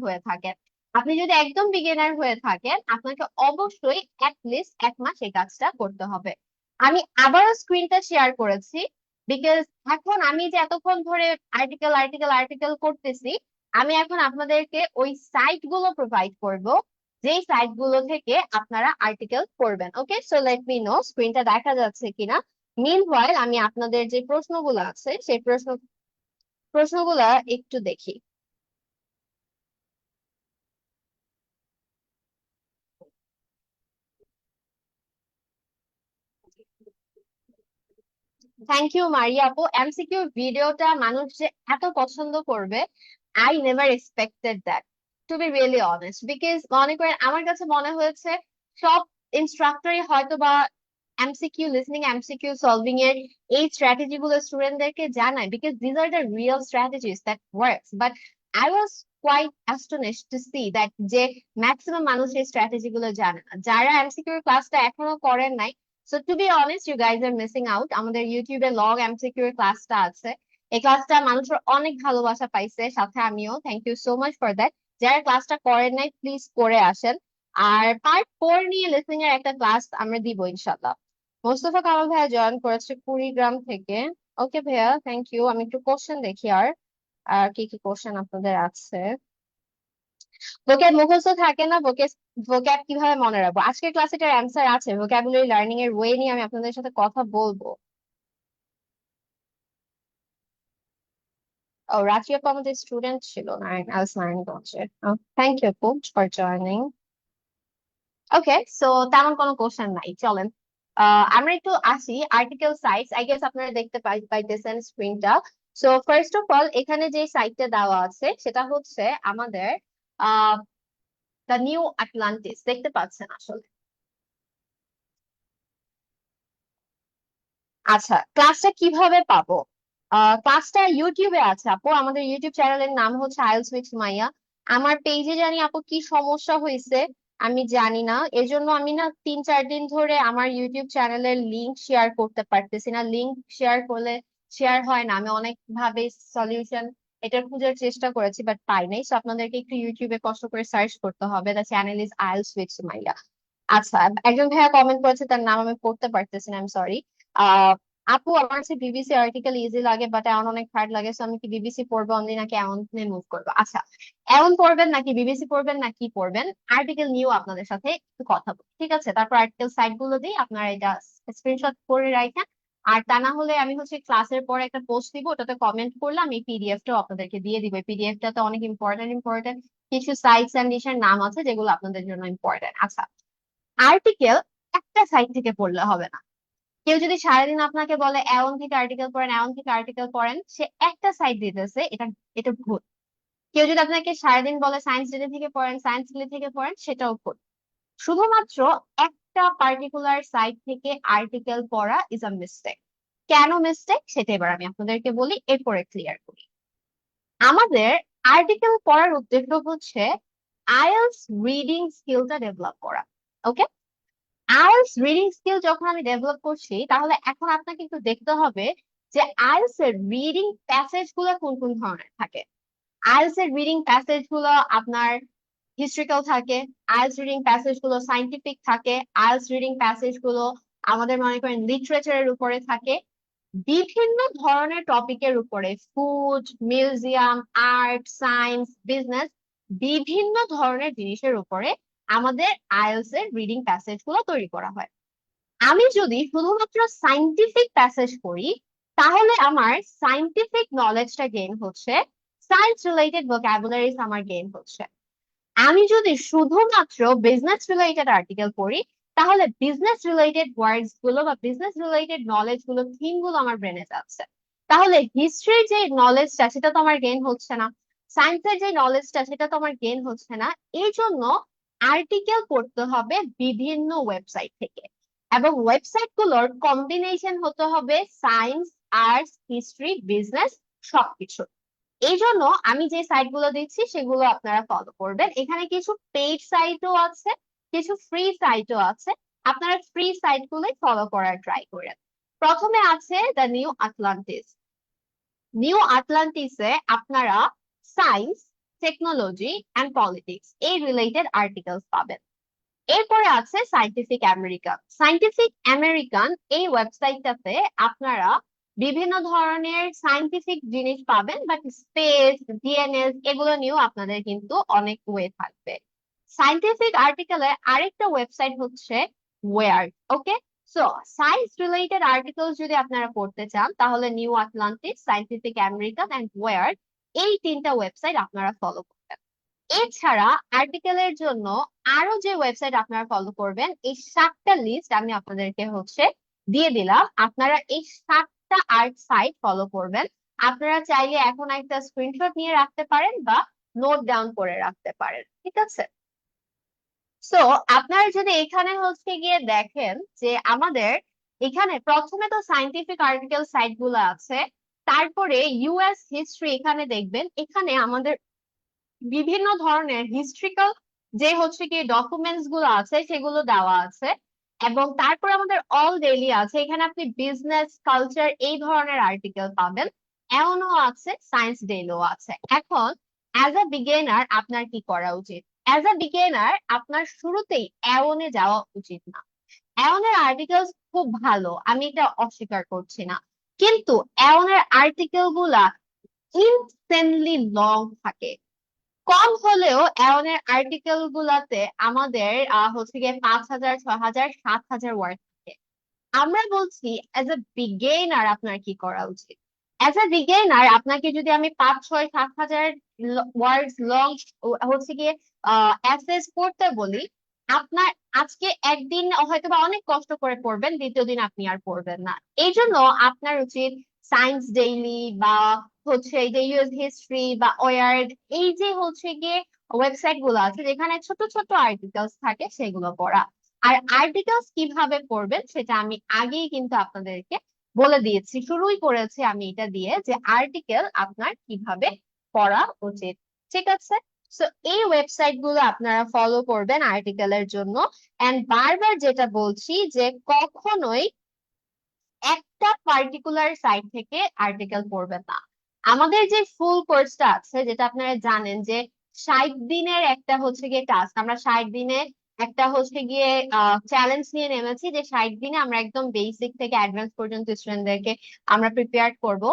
হয়ে থাকেন, আপনাকে অবশ্যই লিস্ট 1 মাস এই কাজটা করতে হবে। আমি আবারও স্ক্রিনটা শেয়ার করেছি বিকজ এখন আমি যে এতক্ষণ ধরে আর্টিকেল আর্টিকেল আর্টিকেল করতেছি, আমি এখন আপনাদেরকে ওই সাইট গুলো প্রোভাইড করব যেই সাইট গুলো থেকে আপনারা আর্টিকেল পড়বেন। ওকে, সো লেট মি নো স্ক্রিনটা দেখা যাচ্ছে কিনা। মিনওয়াইল আমি আপনাদের যে প্রশ্নগুলো আছে সেই প্রশ্নগুলা একটু দেখি। থ্যাংক ইউ মারিয়া আপু। এমসিকিউ ভিডিওটা মানুষ যে এত পছন্দ করবে, I never expected that, to be really honest. Because মনে করেন আমার কাছে মনে হয়েছে সব ইনস্ট্রাক্টরই হয়তো বা এমসিকিউ লিসনিং, এমসিকিউ সলভিং এর এই স্ট্র্যাটেজি গুলো স্টুডেন্টদেরকে জানায়, because these are the real strategies that works. But I was quite astonished to see that যে ম্যাক্সিমাম মানুষ এই স্ট্র্যাটেজি গুলো জানে না। যারা এমসিকিউ ক্লাসটা এখনো করেন নাই, so to be honest you guys are missing out. আমাদের ইউটিউবে লগ এমসিকিউ এর ক্লাসটা আছে, এই ক্লাসটা মানুষের অনেক ভালোবাসা পাইছে, সাথে আমিও। Thank you so much for that. যারা ক্লাসটা করেন নাই প্লিজ করে আসেন। আর পার্ট 4 নিয়ে লিসনিং এর একটা ক্লাস আমরা দিব ইনশাল্লাহ। মোস্তফা কামাল ভাইয়া জয়েন করেছে কুড়িগ্রাম থেকে। ওকে ভাইয়া, থ্যাংক ইউ। আমি একটু কোশ্চেন দেখি আর আর কি কি কোশ্চেন আপনাদের আছে। ভোক্যাব মুখস্থ থাকে না, ভোক্যাব কিভাবে মনে রাখবো? আজকের ক্লাসে এটার অ্যান্সার আছে, ভোক্যাবুলারি লার্নিং এর ওয়ে নিয়ে আমি আপনাদের সাথে কথা বলবো। ও, রাশি আপু আমাদের স্টুডেন্ট ছিল নারায়ণগঞ্জে। থ্যাংক ইউ আপু ফর জয়নিং। ওকে, সো তেমন কোনো কোশ্চেন নাই, চলেন আমরা একটু আসি আর্টিকেল সাইটস। আই গেস আপনারা দেখতে পাইতেছেন স্ক্রিনটা। সো ফার্স্ট অফ অল এখানে যে সাইটটা দেওয়া আছে সেটা হচ্ছে আমাদের দ্য নিউ আটলান্টিস, দেখতে পাচ্ছেন আসলে? আচ্ছা, ক্লাসটা কিভাবে পাবো? ক্লাসটা ইউটিউবে আছে আপু, আমাদের ইউটিউব চ্যানেলের নাম হচ্ছে আইএলটিএস উইথ সুমাইয়া। আমার পেজে জানি আপু কি সমস্যা হয়েছে, আমি জানি না, এজন্য আমি না 3-4 দিন ধরে আমার ইউটিউব চ্যানেলের লিংক শেয়ার করতে পারতেছি না। লিংক শেয়ার করলে শেয়ার হয় না, আমি অনেক ভাবে সলিউশন এটা খোঁজার চেষ্টা করেছি বাট পাই নাই। সো আপনাদেরকে একটু ইউটিউবে কষ্ট করে সার্চ করতে হবে, the channel is IELTS with Sumaiya. আচ্ছা, একজন ভাইয়া কমেন্ট করেছে, তার নাম আমি পড়তে পারতেছি না, আই এম সরি। আহ আপু, আমার কাছে বিবিসি আর্টিকেল ইজি লাগে বাট এমন অনেক হার্ড লাগে, সো আমি কি বিবিসি পড়বো অনলি নাকি এমন মুভ করবো? আচ্ছা, এমন পড়বেন নাকি বিবিসি পড়বেন না কি পড়বেন? আর্টিকেল নিয়েও আপনাদের সাথে একটু কথা বলি, ঠিক আছে? তারপর আর্টিকেল সাইট গুলো দিই, আপনারা এটা স্ক্রিনশট করে রাখেন। আর তা না হলে আমি হচ্ছে ক্লাসের পরে একটা পোস্ট দিব, ওটাতে কমেন্ট করলে আমি পিডিএফটাও আপনাদেরকে দিয়ে দিব। পিডিএফটাতে অনেক ইম্পর্টেন্ট ইম্পর্টেন্ট কিছু সাইটস এন্ড ইসের নাম আছে যেগুলো আপনাদের জন্য ইম্পর্টেন্ট। আচ্ছা, আর্টিকেল একটা সাইট থেকে পড়লে হবে না। কেউ যদি সারাদিন আপনাকে বলে অ্যাওন থেকে আর্টিকেল পড়েন, অ্যাওন থেকে আর্টিকেল পড়েন, সে একটা সাইট দিতেছে, এটা এটা ভুল। কেউ যদি আপনাকে সারাদিন বলে সায়েন্স ডেলি থেকে পড়েন, সায়েন্স ডেলি থেকে পড়েন, সেটাও ভুল। শুধুমাত্র একটা পার্টিকুলার সাইট থেকে আর্টিকেল পড়া ইজ আ মিস্টেক। কেন মিস্টেক সেটা এবার আমি আপনাদেরকে বলি, এরপরে ক্লিয়ার করি। আমাদের আর্টিকেল পড়ার উদ্দেশ্য হচ্ছে আইএলটিএস রিডিং স্কিলটা ডেভেলপ করা। ওকে, আইএলটিএস রিডিং স্কিল যখন আমি ডেভেলপ করছি, তাহলে এখন আপনাকে একটু দেখতে হবে যে আইএলটিএস এর রিডিং প্যাসেজ গুলো কোন কোন ধরনের থাকে। আইএলটিএস এর রিডিং প্যাসেজ গুলো আপনার হিস্ট্রিক্যাল থাকে, আইএলটিএস রিডিং প্যাসেজ গুলো সাইন্টিফিক থাকে, আইএলটিএস রিডিং প্যাসেজ গুলো আমাদের মনে করেন লিটারেচারের উপরে থাকে। বিভিন্ন ধরনের টপিকের উপরে, food, museum, art, science, business, বিভিন্ন ধরনের জিনিসের উপরে আমাদের আইএলটিএস এর রিডিং প্যাসেজ গুলো তৈরি করা হয়। আমি যদি শুধুমাত্র সাইন্টিফিক প্যাসেজ পড়ি, তাহলে আমার সাইন্টিফিক নলেজটা গেইন হচ্ছে, সায়েন্স রিলেটেড ভোকাবুলারিজ আমার গেইন হচ্ছে। আমি যদি শুধুমাত্র বিজনেস রিলেটেড আর্টিকেল পড়ি, তাহলে বিজনেস রিলেটেড ওয়ার্ডস গুলো বা বিজনেস রিলেটেড নলেজ গুলো, থিম গুলো আমার ব্রেনে যাচ্ছে। তাহলে হিস্ট্রির যে নলেজটা সেটা তো আমার গেইন হচ্ছে না, সায়েন্সের যে নলেজটা সেটা তো আমার গেইন হচ্ছে না। এই জন্য আর্টিকেল পড়তে হবে বিভিন্ন ওয়েবসাইট থেকে, এবং ওয়েবসাইট গুলোর কম্বিনেশন হতে হবে সায়েন্স, আর্টস, হিস্ট্রি, বিজনেস, সবকিছু। এই জন্য আমি যে সাইট গুলো দিচ্ছি সেগুলো আপনারা ফলো করবেন। এখানে কিছু পেইড সাইটও আছে, কিছু ফ্রি সাইটও আছে। আপনারা ফ্রি সাইট গুলোই ফলো করার ট্রাই করেন। প্রথমে আছে দ্য নিউ আটলান্টিস। নিউ আটলান্টিসে আপনারা সায়েন্স, টেকনোলজি অ্যান্ড পলিটিক্স এই রিলেটেড আর্টিকেলস পাবেন। এরপরে আছে সায়েন্টিফিক আমেরিকান। সায়েন্টিফিক আমেরিকান এই ওয়েবসাইটটাতে আপনারা বিভিন্ন ধরনের সায়েন্টিফিক জিনিস পাবেন, বাট স্পেস, ডিএনএস এগুলো নিয়েও আপনাদের কিন্তু অনেক ওয়ে থাকবে। সায়েন্টিফিক আর্টিকেলের আরেকটা ওয়েবসাইট হচ্ছে word. Okay, so science related article যদি আপনারা পড়তে চান, তাহলে New Atlantis, Scientific American and word, এই তিনটা ওয়েবসাইট আপনারা ফলো করবেন। এছাড়া আর্টিকেলের জন্য আরো যে ওয়েবসাইট আপনারা ফলো করবেন, এই 7টা লিস্ট আমি আপনাদেরকে হচ্ছে দিয়ে দিলাম। আপনারা এই 7টা আর্ট সাইট ফলো করবেন। আপনারা চাইলে এখন একটা স্ক্রিনশট নিয়ে রাখতে পারেন বা নোট ডাউন করে রাখতে পারেন, ঠিক আছে? সো আপনারা যদি এখানে হচ্ছে গিয়ে দেখেন যে আমাদের এখানে প্রথমে তো সায়েন্টিফিক আর্টিকেল সাইট গুলো আছে, তারপরে ইউএস হিস্ট্রি এখানে দেখবেন, এখানে আমাদের বিভিন্ন ধরনের হিস্ট্রিক্যাল যে হচ্ছে কি ডকুমেন্টস গুলো আছে সেগুলো দেওয়া আছে। এবং তারপর আমাদের অল ডেইলি আছে, এখানে আপনি বিজনেস, কালচার এই ধরনের আর্টিকেল পাবেন। এমনও আছে সায়েন্স ডেইলিও আছে। এখন অ্যাজ আ বিগিনার আপনার কি করা উচিত? অ্যাজ আ বিগিনার আপনার শুরুতেই অ্যাওনে যাওয়া উচিত না। অ্যাওনের আর্টিকেলস খুব ভালো, আমি এটা অস্বীকার করছি না, কিন্তু অ্যাওনের আর্টিকেল গুলা ইনসেনলি লং থাকে। কম হলেও অ্যাওনের আর্টিকেল গুলাতে আমাদের হচ্ছে গিয়ে 5,000, 6,000, 7,000 ওয়ার্ড থাকে। আমরা বলছি অ্যাজ এ বিগেইনার আপনার কি করা উচিত। অ্যাজ এ বিগেইনার আপনাকে যদি আমি 5, 6, 7,000 ওয়ার্ডস লং হচ্ছে গিয়ে অ্যাসেস করতে বলি, আপনার আজকে একদিন হয়তো বা অনেক কষ্ট করে পড়বেন, দ্বিতীয় দিন আপনি আর পড়বেন না। এই জন্য আপনার উচিত সায়েন্স ডেইলি বা হচ্ছে এই যে ইউএস হিস্ট্রি বা ওয়ার্ড, এই যে হচ্ছে গিয়ে ওয়েবসাইট গুলো আছে যেখানে ছোট ছোট আর্টিকেলস থাকে সেগুলো পড়া। আর আর্টিকেলস কিভাবে পড়বেন সেটা আমি আগেই কিন্তু আপনাদেরকে বলে দিয়েছি, শুরুই করেছি আমি এটা দিয়ে যে আর্টিকেল আপনার কিভাবে পড়া উচিত। ঠিক আছে, সো এই ওয়েবসাইট গুলো আপনারা ফলো করবেন আর্টিকেলের জন্য। এন্ড বারবার যেটা বলছি যে কখনোই একটা পার্টিকুলার সাইট থেকে আর্টিকেল পড়বেন না। আমাদের যে ফুল কোর্সটা আছে, যেটা আপনারা জানেন যে 60 দিনের একটা হচ্ছে গিয়ে টাস্ক, আমরা 60 দিনে একটা হচ্ছে গিয়ে চ্যালেঞ্জ নিয়ে নেমেছি যে 60 দিনে আমরা একদম বেসিক থেকে অ্যাডভান্স পর্যন্ত স্টুডেন্টদেরকে আমরা প্রিপেয়ার করব।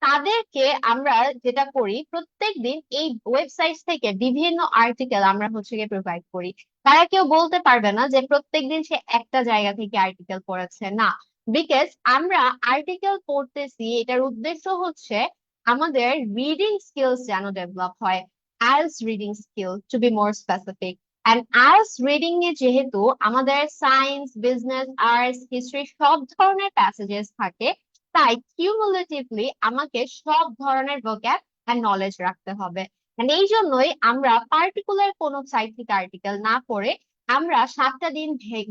তাদেরকে আমরা যেটা করি প্রত্যেক দিন এই ওয়েবসাইট থেকে বিভিন্ন আর্টিকেল আমরা হচ্ছে গিয়ে প্রোভাইড করি। তারা কেউ বলতে পারবে না যে প্রত্যেকদিন সে একটা জায়গা থেকে আর্টিকেল পড়েছে, না। বিকজ আমরা আর্টিকেল পড়তেছি, এটার উদ্দেশ্য হচ্ছে আমাদের রিডিং স্কিলস যেন ডেভেলপ হয়। IELTS reading skill to be more specific. And IELTS reading এ যেহেতু আমাদের সায়েন্স, বিজনেস, আর্টস, হিস্ট্রি সব ধরনের প্যাসেজেস থাকে, তাই কিউমুলেটিভলি আমাকে সব ধরনের ভোক্যাব এন্ড নলেজ রাখতে হবে। And এই জন্যই আমরা পার্টিকুলার কোনো সাইট থেকে আর্টিকেল না পড়ে আমরা 7টা দিন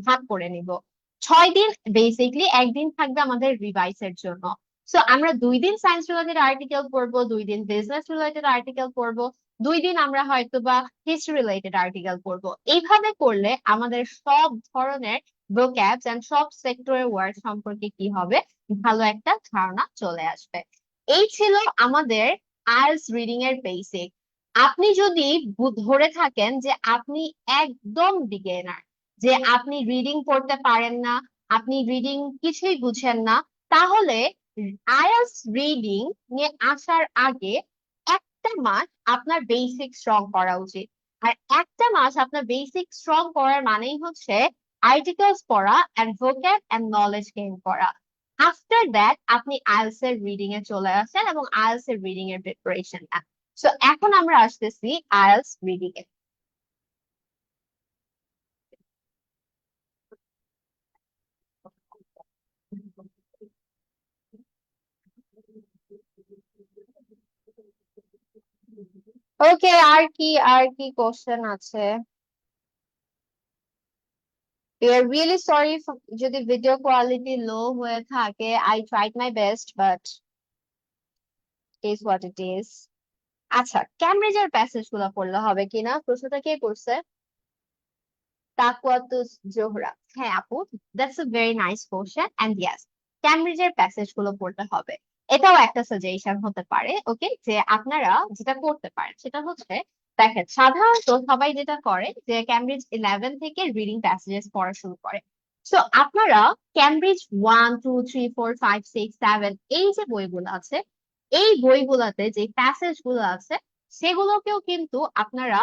ভাগ করে নিব। 6 দিন বেসিকলি, একদিন থাকবে আমাদের রিভাইস এর জন্য। সো আমরা 2 দিন সায়েন্স রিলেটেড আর্টিকেল পড়বো, 2 দিন বিজনেস রিলেটেড আর্টিকেল পড়বো, 2 দিন আমরা হয়তো বা হিস্ট্রি রিলেটেড আর্টিকেল পড়বো। এইভাবে করলে আমাদের সব ধরনের ভোক্যাবস এন্ড সব সেক্টরের ওয়ার্ড সম্পর্কে কি হবে, ভালো একটা ধারণা চলে আসবে। এই ছিল আমাদের আইএলটিএস রিডিং এর বেসিক। আপনি যদি ধরে থাকেন যে আপনি একদম বিগিনার, যে আপনি রিডিং পড়তে পারেন না, আপনি রিডিং কিছুই বুঝেন না, তাহলে আইএলটিএস রিডিং নিয়ে আসার আগে একটা মাস আপনার বেসিক স্ট্রং করা উচিত। আর একটা মাস আপনার বেসিক স্ট্রং করার মানেই হচ্ছে আর্টিকেলস পড়া and vocab and knowledge gain করা। আফটার দ্যাট আপনি আইএলটিএস এর রিডিং এ চলে আসেন এবং আইএলটিএস এর রিডিং এর প্রিপারেশন নেন। সো এখন আমরা আসতেছি আইএলটিএস রিডিং এ। ওকে, আর কি কোশ্চেন আছে? We are really sorry যদি ভিডিও কোয়ালিটি লো হয়ে থাকে। I tried my best but it is what it is. আচ্ছা, ক্যামব্রিজের প্যাসেজ গুলো পড়লে হবে কিনা, প্রশ্নটা কে করছে? তাকওয়াতুস জোহরা। হ্যাঁ আপু, that's a very nice question and yes, ক্যামব্রিজের প্যাসেজ গুলো পড়তে হবে। এটাও একটা সাজেশন হতে পারে। ওকে, যে আপনারা যেটা করতে পারেন সেটা হচ্ছে, দেখেন সাধারণত সবাই যেটা করে যে ক্যামব্রিজ 11 থেকে রিডিং প্যাসেজেস পড়া শুরু করে। সো আপনারা ক্যামব্রিজ 1, 2, 3, 4, 5, 6, 7 এই যে বইগুলো আছে, এই বইগুলোতে যে প্যাসেজ গুলো আছে সেগুলোকেও কিন্তু আপনারা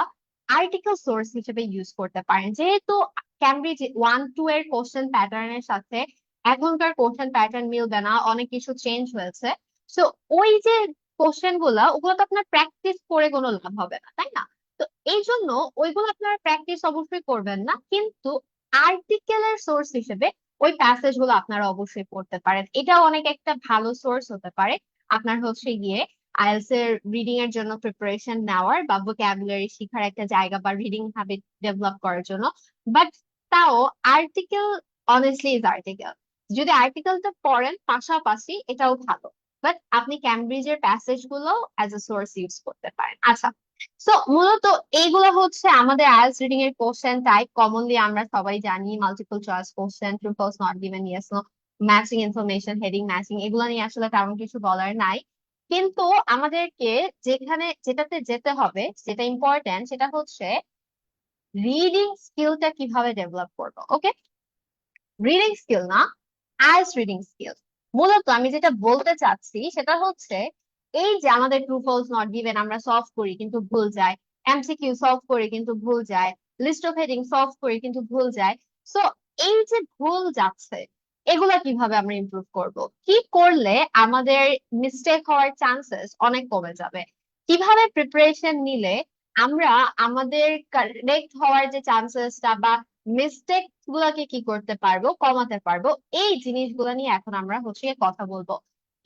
আর্টিকেল সোর্স হিসেবে ইউজ করতে পারেন। যেহেতু ক্যামব্রিজ 1, 2 এর কোশ্চেন প্যাটার্নের সাথে এখনকার কোশ্চেন প্যাটার্ন মিলবে না, অনেক কিছু চেঞ্জ হয়েছে। সো ওই যে কোশ্চেন গুলা, ওগুলো তো আপনার প্র্যাকটিস করে কোনো লাভ হবে না, তাই না? তো এই জন্য ওইগুলো আপনারা প্র্যাকটিস অবশ্যই করবেন না, কিন্তু আর্টিকেলের সোর্স হিসেবে ওই প্যাসেজ গুলো আপনারা অবশ্যই পড়তে পারেন। এটাও অনেক একটা ভালো সোর্স হতে পারে আপনার হচ্ছে গিয়ে আইএলটিএস এর রিডিং এর জন্য প্রিপারেশন নেওয়ার বা ভোকাবুলারি শেখার একটা জায়গা বা রিডিং হ্যাবিট ডেভেলপ করার জন্য। বাট তাও আর্টিকেল, অনেস্টলি ইজ আর্টিকেল, যদি আর্টিকেলটা পড়েন পাশাপাশি এটাও ভালো। বাট আপনি ক্যামব্রিজের প্যাসেজ গুলো অ্যাজ এ সোর্স ইউজ করতে পারেন। আচ্ছা, সো মূলত এইগুলো হচ্ছে আমাদের আইএলটিএস রিডিং এর কোশ্চেন টাইপ। কমনলি আমরা সবাই জানি multiple choice question, true false, not given, yes no, matching information, heading matching, এগুলো নিয়ে আসলে তেমন কিছু বলার নাই। কিন্তু আমাদেরকে যেটাতে যেতে হবে, যেটা ইম্পর্টেন্ট, সেটা হচ্ছে রিডিং স্কিলটা কিভাবে ডেভেলপ করবো। ওকে, রিডিং স্কিল না, আইএলটিএস রিডিং স্কিল। মূলত আমি যেটা বলতে চাচ্ছি সেটা হচ্ছে, এই যে আমাদের ট্রু ফলস নট গিভেন আমরা সলভ করি কিন্তু ভুল যায়, এমসিকিউ সলভ করি কিন্তু ভুল যায়, লিস্ট অফ হেডিং সলভ করি কিন্তু ভুল যায়। সো এই যে ভুল যাচ্ছে, এগুলা কিভাবে আমরা ইমপ্রুভ করব, কি করলে আমাদের মিস্টেক হওয়ার চান্সেস অনেক কমে যাবে, কিভাবে প্রিপারেশন নিলে আমরা আমাদের কারেক্ট হওয়ার যে চান্সেসটা বা মিস্টেক গুলাকে কি করতে পারবো, কমাতে পারবো, এই জিনিসগুলো নিয়ে এখন আমরা হচ্ছে গিয়ে কথা বলবো।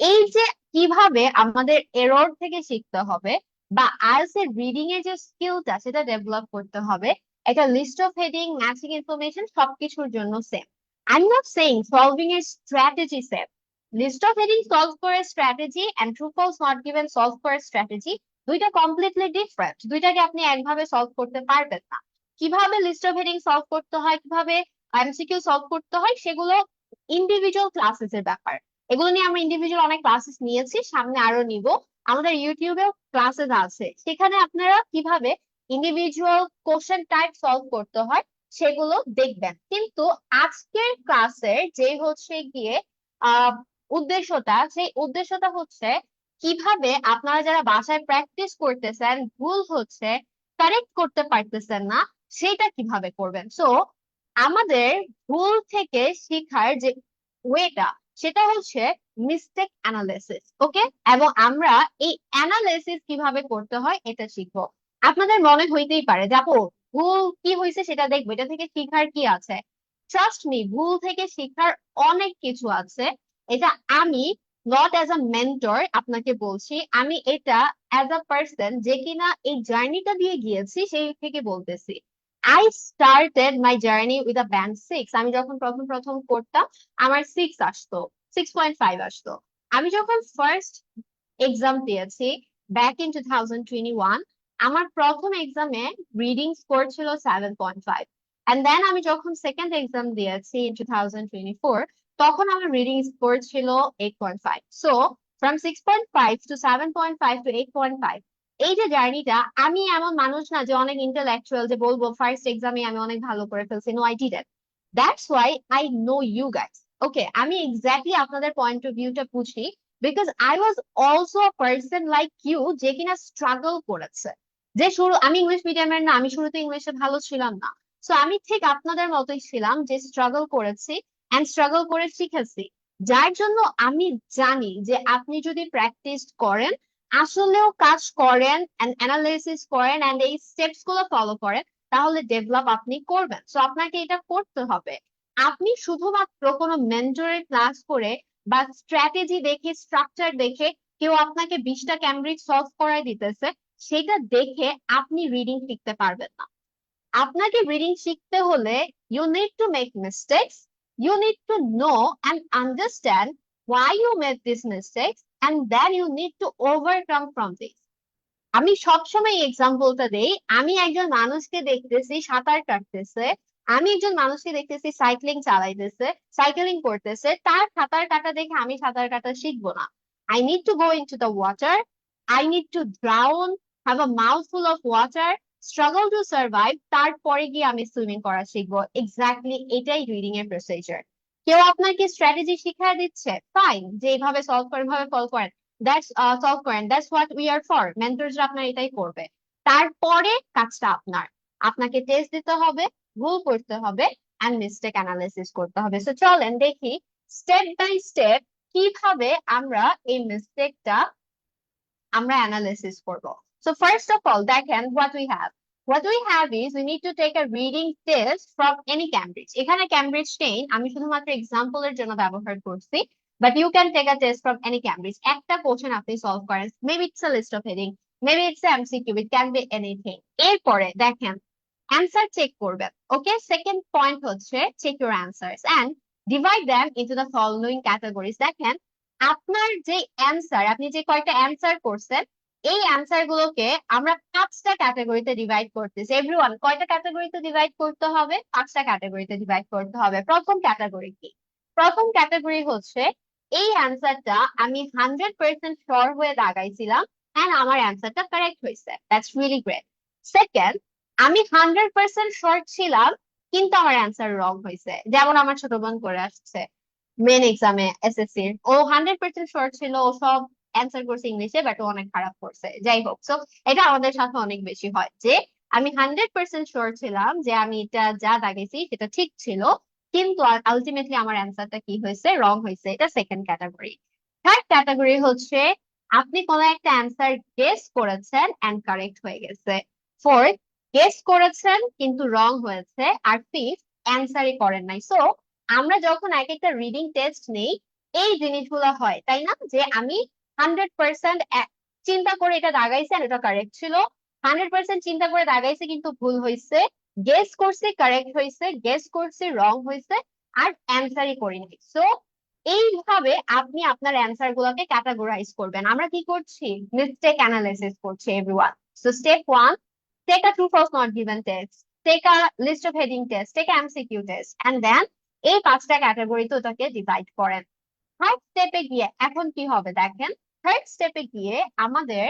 এই যে কিভাবে আমাদের এরর থেকে শিখতে হবে বা আইএলটিএস এর রিডিং এর যে স্কিলটা সেটা ডেভেলপ করতে হবে, একটা list of heading, matching information সবকিছুর জন্য same. I am not saying solving এর strategy same. List of heading solve করে strategy and true false not given solve করে স্ট্র্যাটেজি, দুইটা কমপ্লিটলি ডিফারেন্ট। দুইটাকে আপনি একভাবে সলভ করতে পারবেন না। কিভাবে লিস্ট অফ হেডিং সলভ করতে হয়, কিভাবে এমসিকিউ সলভ করতে হয়, সেগুলো ইন্ডিভিজুয়াল ক্লাসেস এর ব্যাপার। এগুলো নিয়ে আমরা ইন্ডিভিজুয়াল অনেক ক্লাসেস নিয়েছি, সামনে আরো নিব। আমাদের ইউটিউবেও ক্লাসেস আছে, সেখানে আপনারা কিভাবে ইন্ডিভিজুয়াল কোশ্চেন টাইপ সলভ করতে হয় সেগুলো দেখবেন। কিন্তু আজকের ক্লাসের যে হচ্ছে গিয়ে আহ উদ্দেশ্যটা, সেই উদ্দেশ্যটা হচ্ছে কিভাবে আপনারা যারা বাসায় প্র্যাকটিস করতেছেন, ভুল হচ্ছে, কারেক্ট করতে পারতেছেন না, সেটা কিভাবে করবেন। সো আমাদের ভুল থেকে শেখার যে ওয়েটা, সেটা হচ্ছে মিস্টেক অ্যানালিসিস। ওকে, এবং আমরা এই অ্যানালিসিস কিভাবে করতে হয় এটা শিখবো। আপনাদের মনে হইতেই পারে যে আপু, ভুল কি হয়েছে সেটা দেখবো, এটা থেকে শেখার কি আছে। ট্রাস্ট মি, ভুল থেকে শেখার অনেক কিছু আছে। এটা আমি নট অ্যাজ আ মেন্টর আপনাকে বলছি, আমি এটা অ্যাজ আ পার্সন যে কিনা এই জার্নিটা দিয়ে গিয়েছি সেই থেকে বলতেছি। I started my journey with a band 6। আমি যখন প্রথম প্রথম করতাম, আমার 6 আসতো, 6.5 আসতো। আমি যখন ফার্স্ট এক্সাম দিয়েছি ব্যাক ইন 2021, আমার প্রথম এক্সামে রিডিং স্কোর ছিল 7.5। এন্ড দেন আমি যখন সেকেন্ড এক্সাম দিয়েছি ইন 2024, তখন আমার রিডিং স্কোর ছিল 8.5। সো ফ্রম 6.5 টু 7.5 টু 8.5, এই যে জার্নিটা, আমি এমন মানুষ না যে অনেক ইন্টেলেকচুয়াল যে বলবো ফার্স্ট এক্সামে আমি অনেক ভালো করে ফেলছি। No, I didn't. That's why I know you guys. Okay, আমি এক্স্যাক্টলি আপনাদের পয়েন্ট অফ ভিউটা বুঝি, because I was also a person like you যে কিনা স্ট্রাগল করেছে। যে শুরু, আমি ইংলিশ মিডিয়ামের না, আমি শুরুতে ইংলিশে ভালো ছিলাম না। সো আমি ঠিক আপনাদের মতোই ছিলাম যে স্ট্রাগল করেছি এন্ড স্ট্রাগল করে শিখেছি। যার জন্য আমি জানি যে আপনি যদি প্র্যাকটিস করেন, আসলেও কাজ করেন এন্ড অ্যানালাইসিস করেন এন্ড এই স্টেপস গুলো ফলো করেন, তাহলে ডেভেলপ আপনি করবেন। সো আপনাকে এটা করতে হবে। আপনি শুধুমাত্র কোনো মেন্টরের ক্লাস করে বা স্ট্র্যাটেজি দেখে, স্ট্রাকচার দেখে, কেউ আপনাকে 20টা ক্যামব্রিজ সলভ করাই দিতেছে, সেটা দেখে আপনি রিডিং শিখতে পারবেন না। আপনাকে রিডিং শিখতে হলে you need to make mistakes, you need to know and understand why you made these mistakes, and then you need to overcome from this. আমি সবসময় এক্সাম্পলটা দেই। আমি একজন মানুষকে দেখতেছি সাঁতার কাটতেছে, আমি একজন মানুষকে দেখতেছি সাইক্লিং চালাইতেছে, সাইকেলিং করতেছে, তার সাঁতার কাটা দেখে আমি সাঁতার কাটা শিখবো না। I need to go into the water, I need to drown, have a mouthful of water, struggle to survive, তারপরে গিয়ে আমি সুইমিং করা শিখবো। এক্স্যাক্টলি এটাই রিডিং এর প্রসিজার। কেউ আপনাকে স্ট্র্যাটেজি শিখিয়ে দিচ্ছে, ফাইন, যে এইভাবে সলভ করেন, ভাবে ফলো করেন, দ্যাটস সলভ করেন, that's what we are for. মেন্টরসরা আপনার এটাই করবে। তারপরে কাজটা আপনার, আপনাকে টেস্ট দিতে হবে, ভুল করতে হবে এন্ড মিস্টেক অ্যানালিসিস করতে হবে। সো চলেন দেখি স্টেপ বাই স্টেপ কিভাবে আমরা এই মিস্টেকটা আমরা অ্যানালিসিস করব। সো ফার্স্ট অফ অল দেখেন what we have is we need to take a reading test from any Cambridge. এখানে ক্যামব্রিজ নেই, আমি শুধুমাত্র এক্সাম্পলের জন্য ব্যবহার করছি, but you can take a test from any Cambridge. একটা কোশ্চেন আপনি সলভ করেন, maybe it's a list of heading, maybe it's MCQ, it can be anything. এরপরে দেখেন অ্যান্সার চেক করবেন। ওকে, সেকেন্ড পয়েন্ট হচ্ছে check your answers and divide them into the following categories. দেখেন আপনার যে অ্যান্সার, আপনি যে কয়টা অ্যান্সার করছেন, এই অ্যান্সার গুলোকে আমরা 5টা ক্যাটাগরিতে ডিভাইড করতেছি। এভরিওয়ান, কয়টা ক্যাটাগরিতে ডিভাইড করতে হবে? 5টা ক্যাটাগরিতে ডিভাইড করতে হবে। প্রথম ক্যাটাগরি কি? প্রথম ক্যাটাগরি হচ্ছে এই অ্যান্সারটা আমি 100% শিওর হয়ে দাগাইছিলাম এন্ড আমার অ্যান্সারটা কারেক্ট হয়েছে, দ্যাটস রিয়েলি গ্রেট। সেকেন্ড, আমি 100% শিওর ছিলাম কিন্তু আমার অ্যান্সার রং হয়েছে, যেমন আমার ছোট বোন করে আসছে মেন এক্সামে এসএসসি, ও 100% শিওর ছিল, ও সব অ্যান্সার করছে ইংলিশে, বাট ও অনেক খারাপ করছে। যাই হোক, সো এটা আমাদের সাথে অনেক বেশি হয় যে আমি 100% শিওর ছিলাম যে আমি এটা যা দাগেছি সেটা ঠিক ছিল, কিন্তু আলটিমেটলি আমার অ্যান্সারটা কি হয়েছে, রং হয়েছে। এটা সেকেন্ড ক্যাটাগরি। থার্ড ক্যাটাগরি হচ্ছে আপনি কোন একটা অ্যান্সার গেস করেছেন এন্ড কারেক্ট হয়ে গেছে। ফোর্থ, গেস করেছেন কিন্তু রং হয়েছে। আর ফিফথ, অ্যান্সারই করেন নাই। সো আমরা যখন এক একটা রিডিং টেস্ট নেই, এই জিনিসগুলো হয়, তাই না? যে আমি 100% চিন্তা করে এটা দাগাইছেন, এটা কারেক্ট ছিল। 100% চিন্তা করে দাগাইছে কিন্তু ভুল হয়েছে। গেস করছি, কারেক্ট হয়েছে। গেস করছি, রং হয়েছে। আর অ্যান্সারই করিনি। সো এইভাবে আপনি আপনার অ্যান্সার গুলোকে ক্যাটাগরাইজ করবেন। আমরা কি করছি? মিস্টেক অ্যানালাইসিস করছি everyone. So step one, take a true false not given test, take a list of heading test, take a MCQ test, and then এই পাঁচটা ক্যাটাগরিতে ওটাকে ডিভাইড করেন। থার্ড স্টেপে গিয়ে এখন কি হবে দেখেন। থার্ড স্টেপে গিয়ে আমাদের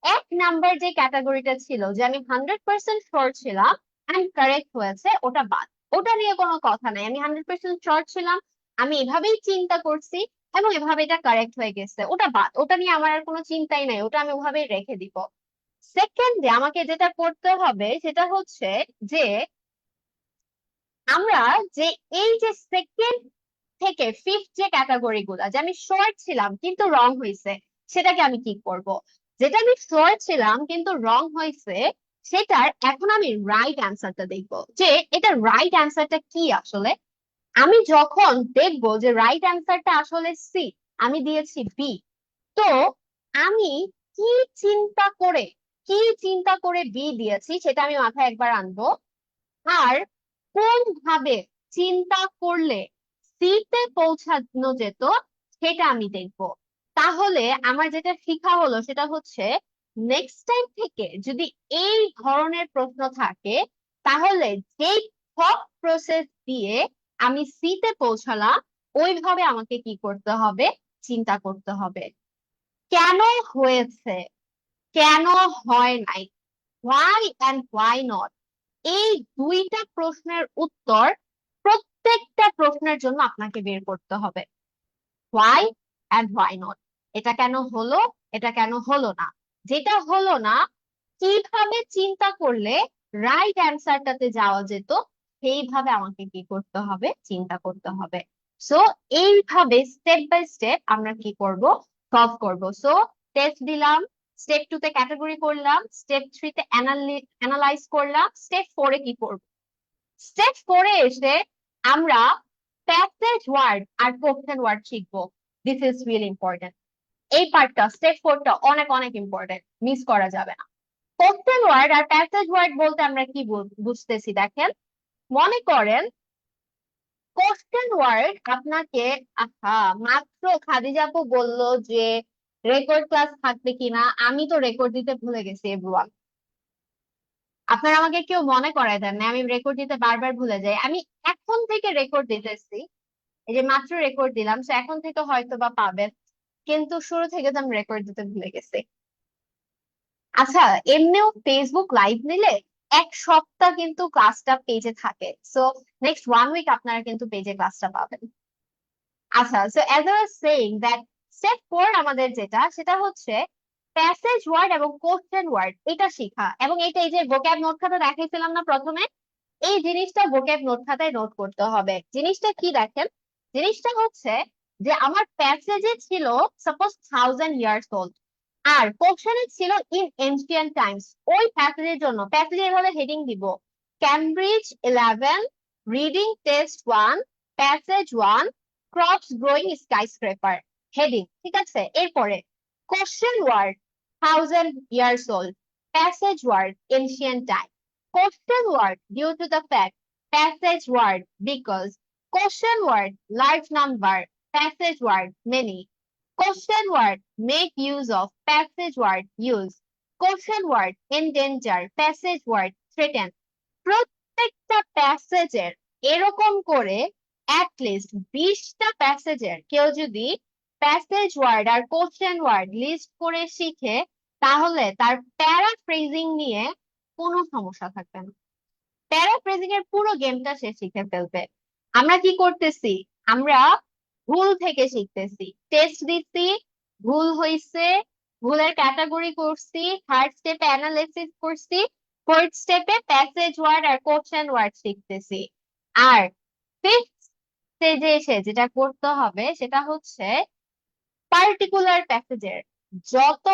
এক নাম্বার যে ক্যাটাগরিটা ছিল, যে আমি 100% শিওর ছিলাম এন্ড কারেক্ট হয়েছে, ওটা বাদ। ওটা নিয়ে কোনো কথা নাই। আমি 100% শিওর ছিলাম, আমি এভাবেই চিন্তা করছি এবং এভাবে এটা কারেক্ট হয়ে গেছে, ওটা বাদ। ওটা নিয়ে আমার আর কোনো চিন্তাই নাই, ওটা আমি ওভাবেই রেখে দিব। সেকেন্ডে আমাকে যেটা করতে হবে সেটা হচ্ছে যে আমরা যে এই যে সেকেন্ড থেকে ফিফথ যে ক্যাটাগরি গুলা, যে আমি শিওর ছিলাম কিন্তু রং হয়েছে, সেটাকে আমি কি করব? যেটা আমি শিওর ছিলাম কিন্তু রং হয়েছে, সেটার এখন আমি রাইট অ্যান্সারটা দেখবো যে এটা রাইট অ্যান্সারটা কি আসলে। আমি যখন দেখবো যে রাইট অ্যান্সারটা আসলে সি, আমি দিয়েছি বি, তো আমি কি চিন্তা করে কি চিন্তা করে বি দিয়েছি সেটা আমি মাথায় একবার আনবো। আর কোন ভাবে চিন্তা করলে সিতে পৌঁছানো যেত সেটা আমি দেখবো। তাহলে আমার যেটা শিখা হলো সেটা হচ্ছে নেক্সট টাইম থেকে যদি এই ধরনের প্রশ্ন থাকে, তাহলে যেই থট প্রসেস দিয়ে আমি সিতে পৌঁছালাম, ওইভাবে আমাকে কি করতে হবে, চিন্তা করতে হবে। কেন হয়েছে, কেন হয় নাই, হোয়াই অ্যান্ড হোয়াই নট, এই দুইটা প্রশ্নের উত্তর প্রত্যেকটা প্রশ্নের জন্য আপনাকে বের করতে হবে। হোয়াই অ্যান্ড হোয়াই নট, এটা কেন হলো, এটা কেন হলো না, যেটা হলো না কিভাবে চিন্তা করলে রাইট অ্যান্সারটাতে যাওয়া যেত, সেইভাবে আমাকে কি করতে হবে, চিন্তা করতে হবে। সো এইভাবে স্টেপ বাই স্টেপ আমরা কি করব, সলভ করব। সো টেস্ট দিলাম, স্টেপ টু তে ক্যাটাগরি করলাম, স্টেপ থ্রি তে অ্যানালাইজ করলাম, স্টেপ ফোরে কি করব? স্টেপ ফোরে এসে আমরা প্যাসেজ ওয়ার্ড আর কোশ্চেন ওয়ার্ড শিখবো। This is really important. এই পার্টটা, স্টেপ ফোরটা অনেক অনেক ইম্পর্টেন্ট, মিস করা যাবে না। কোশ্চেন ওয়ার্ড আর প্যাসেজ ওয়ার্ড বলতে আমরা কি বুঝতেছি দেখেন। মনে করেন কোশ্চেন ওয়ার্ড আপনাকে, আহা, মাত্র খাদিজা আপু বললো যে রেকর্ড ক্লাস থাকবে কিনা, আমি তো রেকর্ড দিতে ভুলে গেছি এভরিওয়ান। আপনারা আমাকে কেউ মনে করায় দেন না, আমি রেকর্ড দিতে বারবার ভুলে যাই। আমি এখন থেকে রেকর্ড দিতেছি, এই যে মাত্র রেকর্ড দিলাম, সো এখন থেকে হয়তো বা পাবেন, কিন্তু শুরু থেকে তো আমি রেকর্ড দিতে ভুলে গেছি। আচ্ছা, এমনিও ফেসবুক লাইভ নিলে এক সপ্তাহ কিন্তু ক্লাসটা পেজে থাকে। সো নেক্সট 1 উইক আপনারা কিন্তু পেজে ক্লাসটা পাবেন। আচ্ছা, so as I was saying that step 4 আমাদের যেটা, সেটা হচ্ছে প্যাসেজ ওয়ার্ড এবং কোশ্চেন ওয়ার্ড এটা শেখা। এবং এটা এই যে ভোক্যাব নোট খাতা দেখাইছিলাম না প্রথমে, এই জিনিসটা ভোক্যাব নোট খাতায় নোট করতে হবে। জিনিসটা কি দেখেন, জিনিসটা হচ্ছে যে আমার প্যাসেজে ছিল সাপোজ 1000 years old, আর কোশ্চেনে ছিল ইন এনশিয়েন্ট টাইমস। ওই প্যাসেজের জন্য প্যাসেজে এভাবে হেডিং দিব, Cambridge 11, reading test 1, passage 1, crops growing skyscraper, heading, ঠিক আছে? এরপরে question word 1000 years old, passage word ancient time, question word due to the fact, passage word because, question word large number, passage word many, question word make use of, passage word use, question word endanger, passage word threaten। প্রত্যেকটা প্যাসেজের এরকম করে at least 20টা প্যাসেজের কেউ যদি passage word আর question word list করে শিখে, তাহলে তার paraphrasing নিয়ে কোনো সমস্যা থাকবে না। প্যারাফ্রেজিং এর পুরো গেমটা সে শিখে ফেলবে। আমরা কি করতেছি? আমরা ভুল থেকে শিখতেছি, টেস্ট দিচ্ছি, ভুল হইছে, ভুলের ক্যাটাগরি করছি, থার্ড স্টেপে অ্যানালাইসিস করছি, ফোর্থ স্টেপে প্যাসেজ ওয়ার্ড আর কোশ্চেন ওয়ার্ড শিখতেছি। আর ফিফথ স্টেজে এসে যেটা করতে হবে সেটা হচ্ছে পার্টিকুলার প্যাসেজের যত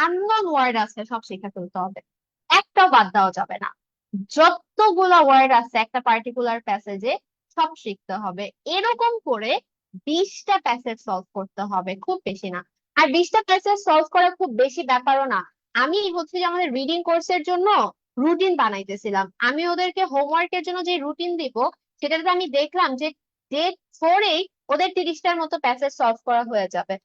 আননোন ওয়ার্ড আছে সব শিখে ফেলতে হবে, একটাও বাদ দেওয়া যাবে না। যতগুলা ওয়ার্ড আছে একটা পার্টিকুলার প্যাসেজে সব শিখতে হবে। এরকম করে 20টা প্যাসেজ সলভ করতে হবে, খুব বেশি না। আর 20টা প্যাসেজ সলভ করা খুব বেশি ব্যাপারও না। আমি হচ্ছে যে আমাদের রিডিং কোর্সের জন্য রুটিন বানাইতেছিলাম। আমি ওদেরকে হোমওয়ার্কের জন্য যে রুটিন দিব, সেটাতে আমি দেখলাম যে ডে 4-এই ওদের 30টার মতো প্যাসেজ সলভ করা হয়ে যাবে।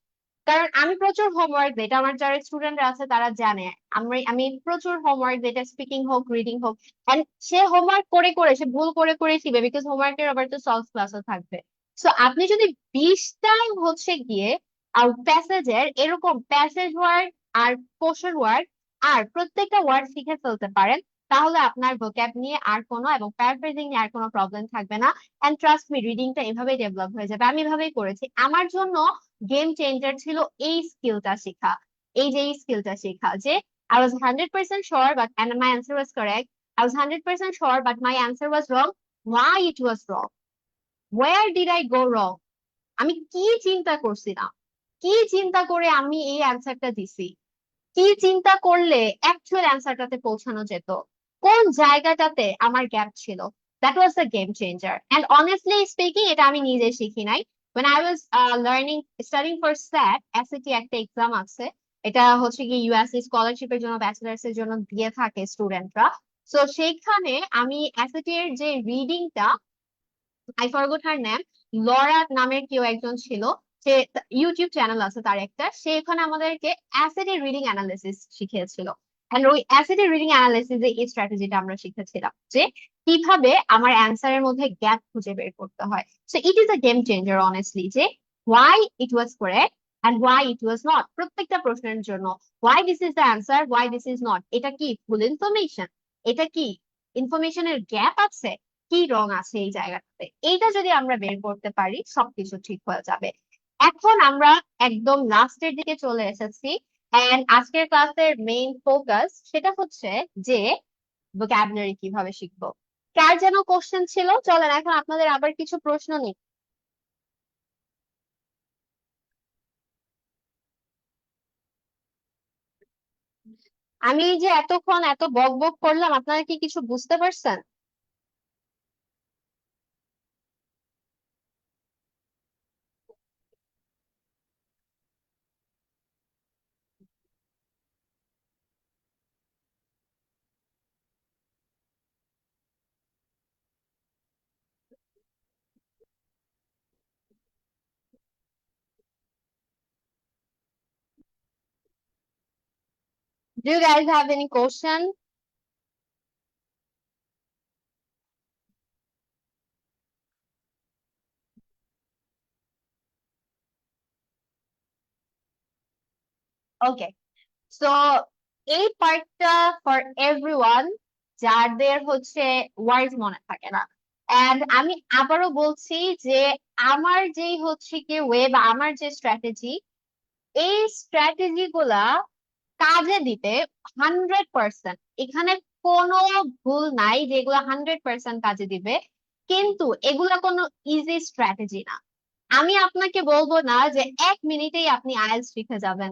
কারণ আমি প্রচুর হোমওয়ার্ক দিই, এটা আমার যারা স্টুডেন্টরা আছে তারা জানে। আমি আমি প্রচুর হোমওয়ার্ক দিই, এটা স্পিকিং হোক রিডিং হোক। এন্ড সে হোমওয়ার্ক করে করে সে ভুল করে করে শিখবে, বিকজ হোমওয়ার্কের আবার তো সলভ ক্লাসও থাকবে। সো আপনি যদি 20টা হচ্ছে গিয়ে প্যাসেজের এরকম প্যাসেজ ওয়ার্ড আর কোশ্চেন ওয়ার্ড আর প্রত্যেকটা ওয়ার্ড শিখে ফেলতে পারেন, তাহলে আপনার ভোক্যাব নিয়ে আর কোনো এবং প্যারাফ্রেজিং নিয়ে আর কোনো প্রবলেম থাকবে না। এন্ড ট্রাস্ট মি, রিডিংটা এভাবেই ডেভেলপ হয়ে যাবে। আমি এভাবেই করেছি। আমার জন্য গেম চেঞ্জার ছিল এই স্কিলটা শেখা। এই স্কিলটা শেখা যে I was 100% sure but and my answer was correct. I was 100% sure but my answer was wrong. Why it was wrong? Where did I go wrong? আমি কি চিন্তা করছিলাম, কি চিন্তা করে আমি এই অ্যান্সারটা দিছি, কি চিন্তা করলে অ্যাকচুয়াল অ্যান্সারটাতে পৌঁছানো যেত, কোন জায়গাটাতে আমার গ্যাপ ছিল। That was the game changer. And honestly speaking, এটা আমি নিজে শিখি নাই। when I was learning studying for SAT, SAT একটা এক্সাম আছে, এটা হচ্ছে কি ইউএসএ স্কলারশিপের জন্য ব্যাচেলার্স এর জন্য দিয়ে থাকে স্টুডেন্টরা। সো সেইখানে আমি এসএটি এর যে রিডিংটা, I forgot her name, Laura নামের কেউ একজন ছিল, সে ইউটিউব চ্যানেল আছে তার একটা, সে এখানে আমাদেরকে অ্যাসিড রিডিং অ্যানালিসিস শিখিয়েছিল। এন্ড ওই অ্যাসিড রিডিং অ্যানালিসিস এই স্ট্র্যাটেজিটা আমরা শিখেছিলাম যে কিভাবে আমার অ্যান্সারের মধ্যে গ্যাপ খুঁজে বের করতে হয়। So it is a game changer honestly, যে why it was correct and why it was not, প্রত্যেকটা প্রশ্নের জন্য why this is the answer, why this is not, এটা কি ফুল ইনফরমেশন, এটা কি ইনফরমেশনের গ্যাপ আছে, কি রং আছে এই জায়গাটাতে, এইটা যদি আমরা বের করতে পারি সবকিছু ঠিক হয়ে যাবে। এখন আমরা একদম লাস্টের দিকে চলে এসেছি। এন্ড আজকের ক্লাসের মেইন ফোকাস সেটা হচ্ছে যে ভোকাবুলারি কিভাবে শিখবো। কার যেন কোশ্চেন ছিল, চলেন এখন আপনাদের আবার কিছু প্রশ্ন নিই। আমি যে এতক্ষণ এত বক বক করলাম, আপনারা কি কিছু বুঝতে পারছেন? Do you guys have any question? Okay, so এই পার্টটা ফর এভরিওয়ান যাদের হচ্ছে ওয়ার্ড মনে থাকে না। এন্ড আমি আবারও বলছি যে আমার যেই হচ্ছে কি ওয়ে বা আমার যে স্ট্র্যাটেজি, এই স্ট্র্যাটেজি গুলা কাজে দিতে 100%, এখানে কোনো ভুল নাই, যেগুলো 100% কাজে দিবে। কিন্তু এগুলা কোনো ইজি স্ট্র্যাটেজি না। আমি আপনাকে বলবো না যে 1 মিনিটেই আপনি আইএলটিএস শিখে যাবেন,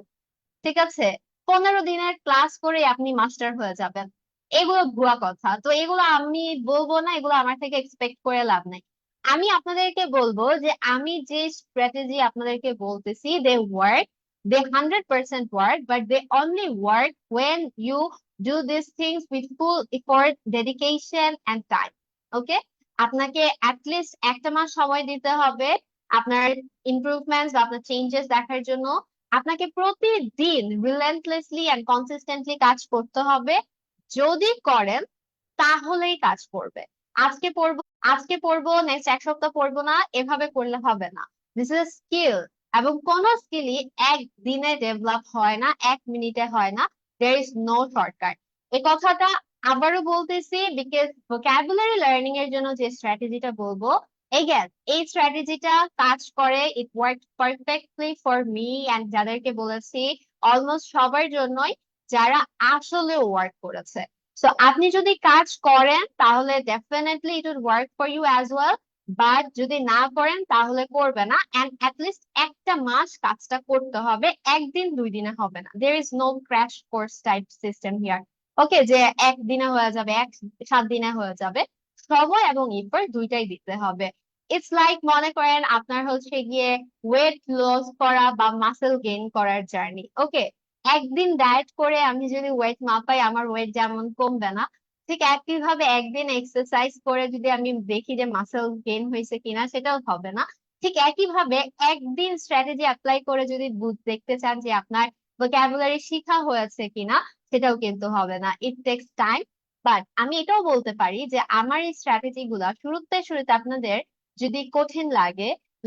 ঠিক আছে, 15 দিনের ক্লাস করে আপনি মাস্টার হয়ে যাবেন। এগুলো ভুয়া কথা। তো এগুলো আমি বলবো না, এগুলো আমার থেকে এক্সপেক্ট করে লাভ নাই। আমি আপনাদেরকে বলবো যে আমি যে স্ট্র্যাটেজি আপনাদেরকে বলতেছি, they work, they 100% work, but they only work when you do this things with full effort, dedication and time. Okay, আপনাকে অ্যাটলিস্ট 1 মাস সময় দিতে হবে আপনার ইমপ্রুভমেন্টস বা আপনার চেঞ্জেস দেখার জন্য। আপনাকে প্রতিদিন রিলেন্টলেসলি এন্ড কনসিস্টেন্টলি কাজ করতে হবে। যদি করেন তাহলেই কাজ করবে। আজকে পড়বো আজকে পড়বো, নেক্সট এক সপ্তাহ পড়বো না, এভাবে করলে হবে না। দিস ইজ স্কিল, এবং কোন স্কিলই একদিনে ডেভেলপ হয় না, এক মিনিটে হয় না। There is no shortcut. এই কথাটা আবারও বলতেছি, বিকজ ভোকাবুলারি লার্নিং এর জন্য যে স্ট্র্যাটেজিটা বলবো, এগেন এই স্ট্র্যাটেজিটা কাজ করে, it work perfectly for me, and যাদেরকে বলেছি অলমোস্ট সবার জন্যই, যারা আসলে ওয়ার্ক করেছে। সো আপনি যদি কাজ করেন তাহলে definitely it will work for you as well, but যদি না করেন তাহলে করবে না। এন্ড অ্যাটলিস্ট একটা মাস কাজটা করতে হবে, একদিন দুই দিনে হবে না। There is no crash course type system here. Okay, যে একদিনে হয়ে যাবে, 7 দিনে হয়ে যাবে। সময় এবং এফোর্ট দুইটাই দিতে হবে। ইটস লাইক, মনে করেন আপনার হচ্ছে গিয়ে ওয়েট লস করা বা মাসেল গেইন করার জার্নি। ওকে, একদিন ডায়েট করে আমি যদি ওয়েট মাপাই, আমার ওয়েট যেমন কমবে না, ঠিক একই ভাবে একদিন এক্সারসাইজ করে যদি আমি দেখি যে মাসেল গেইন হয়েছে কিনা, সেটাও হবে না। ঠিক একই ভাবে একদিন স্ট্র্যাটেজি অ্যাপ্লাই করে যদি দেখতে চান যে আপনার ভোকাবুলারি শিখা হয়েছে কিনা, সেটাও কিন্তু হবে না। It takes time. বাট আমি এটাও বলতে পারি যে আমার এই স্ট্র্যাটেজি গুলা শুরুতে শুরুতে আপনাদের যদি কঠিন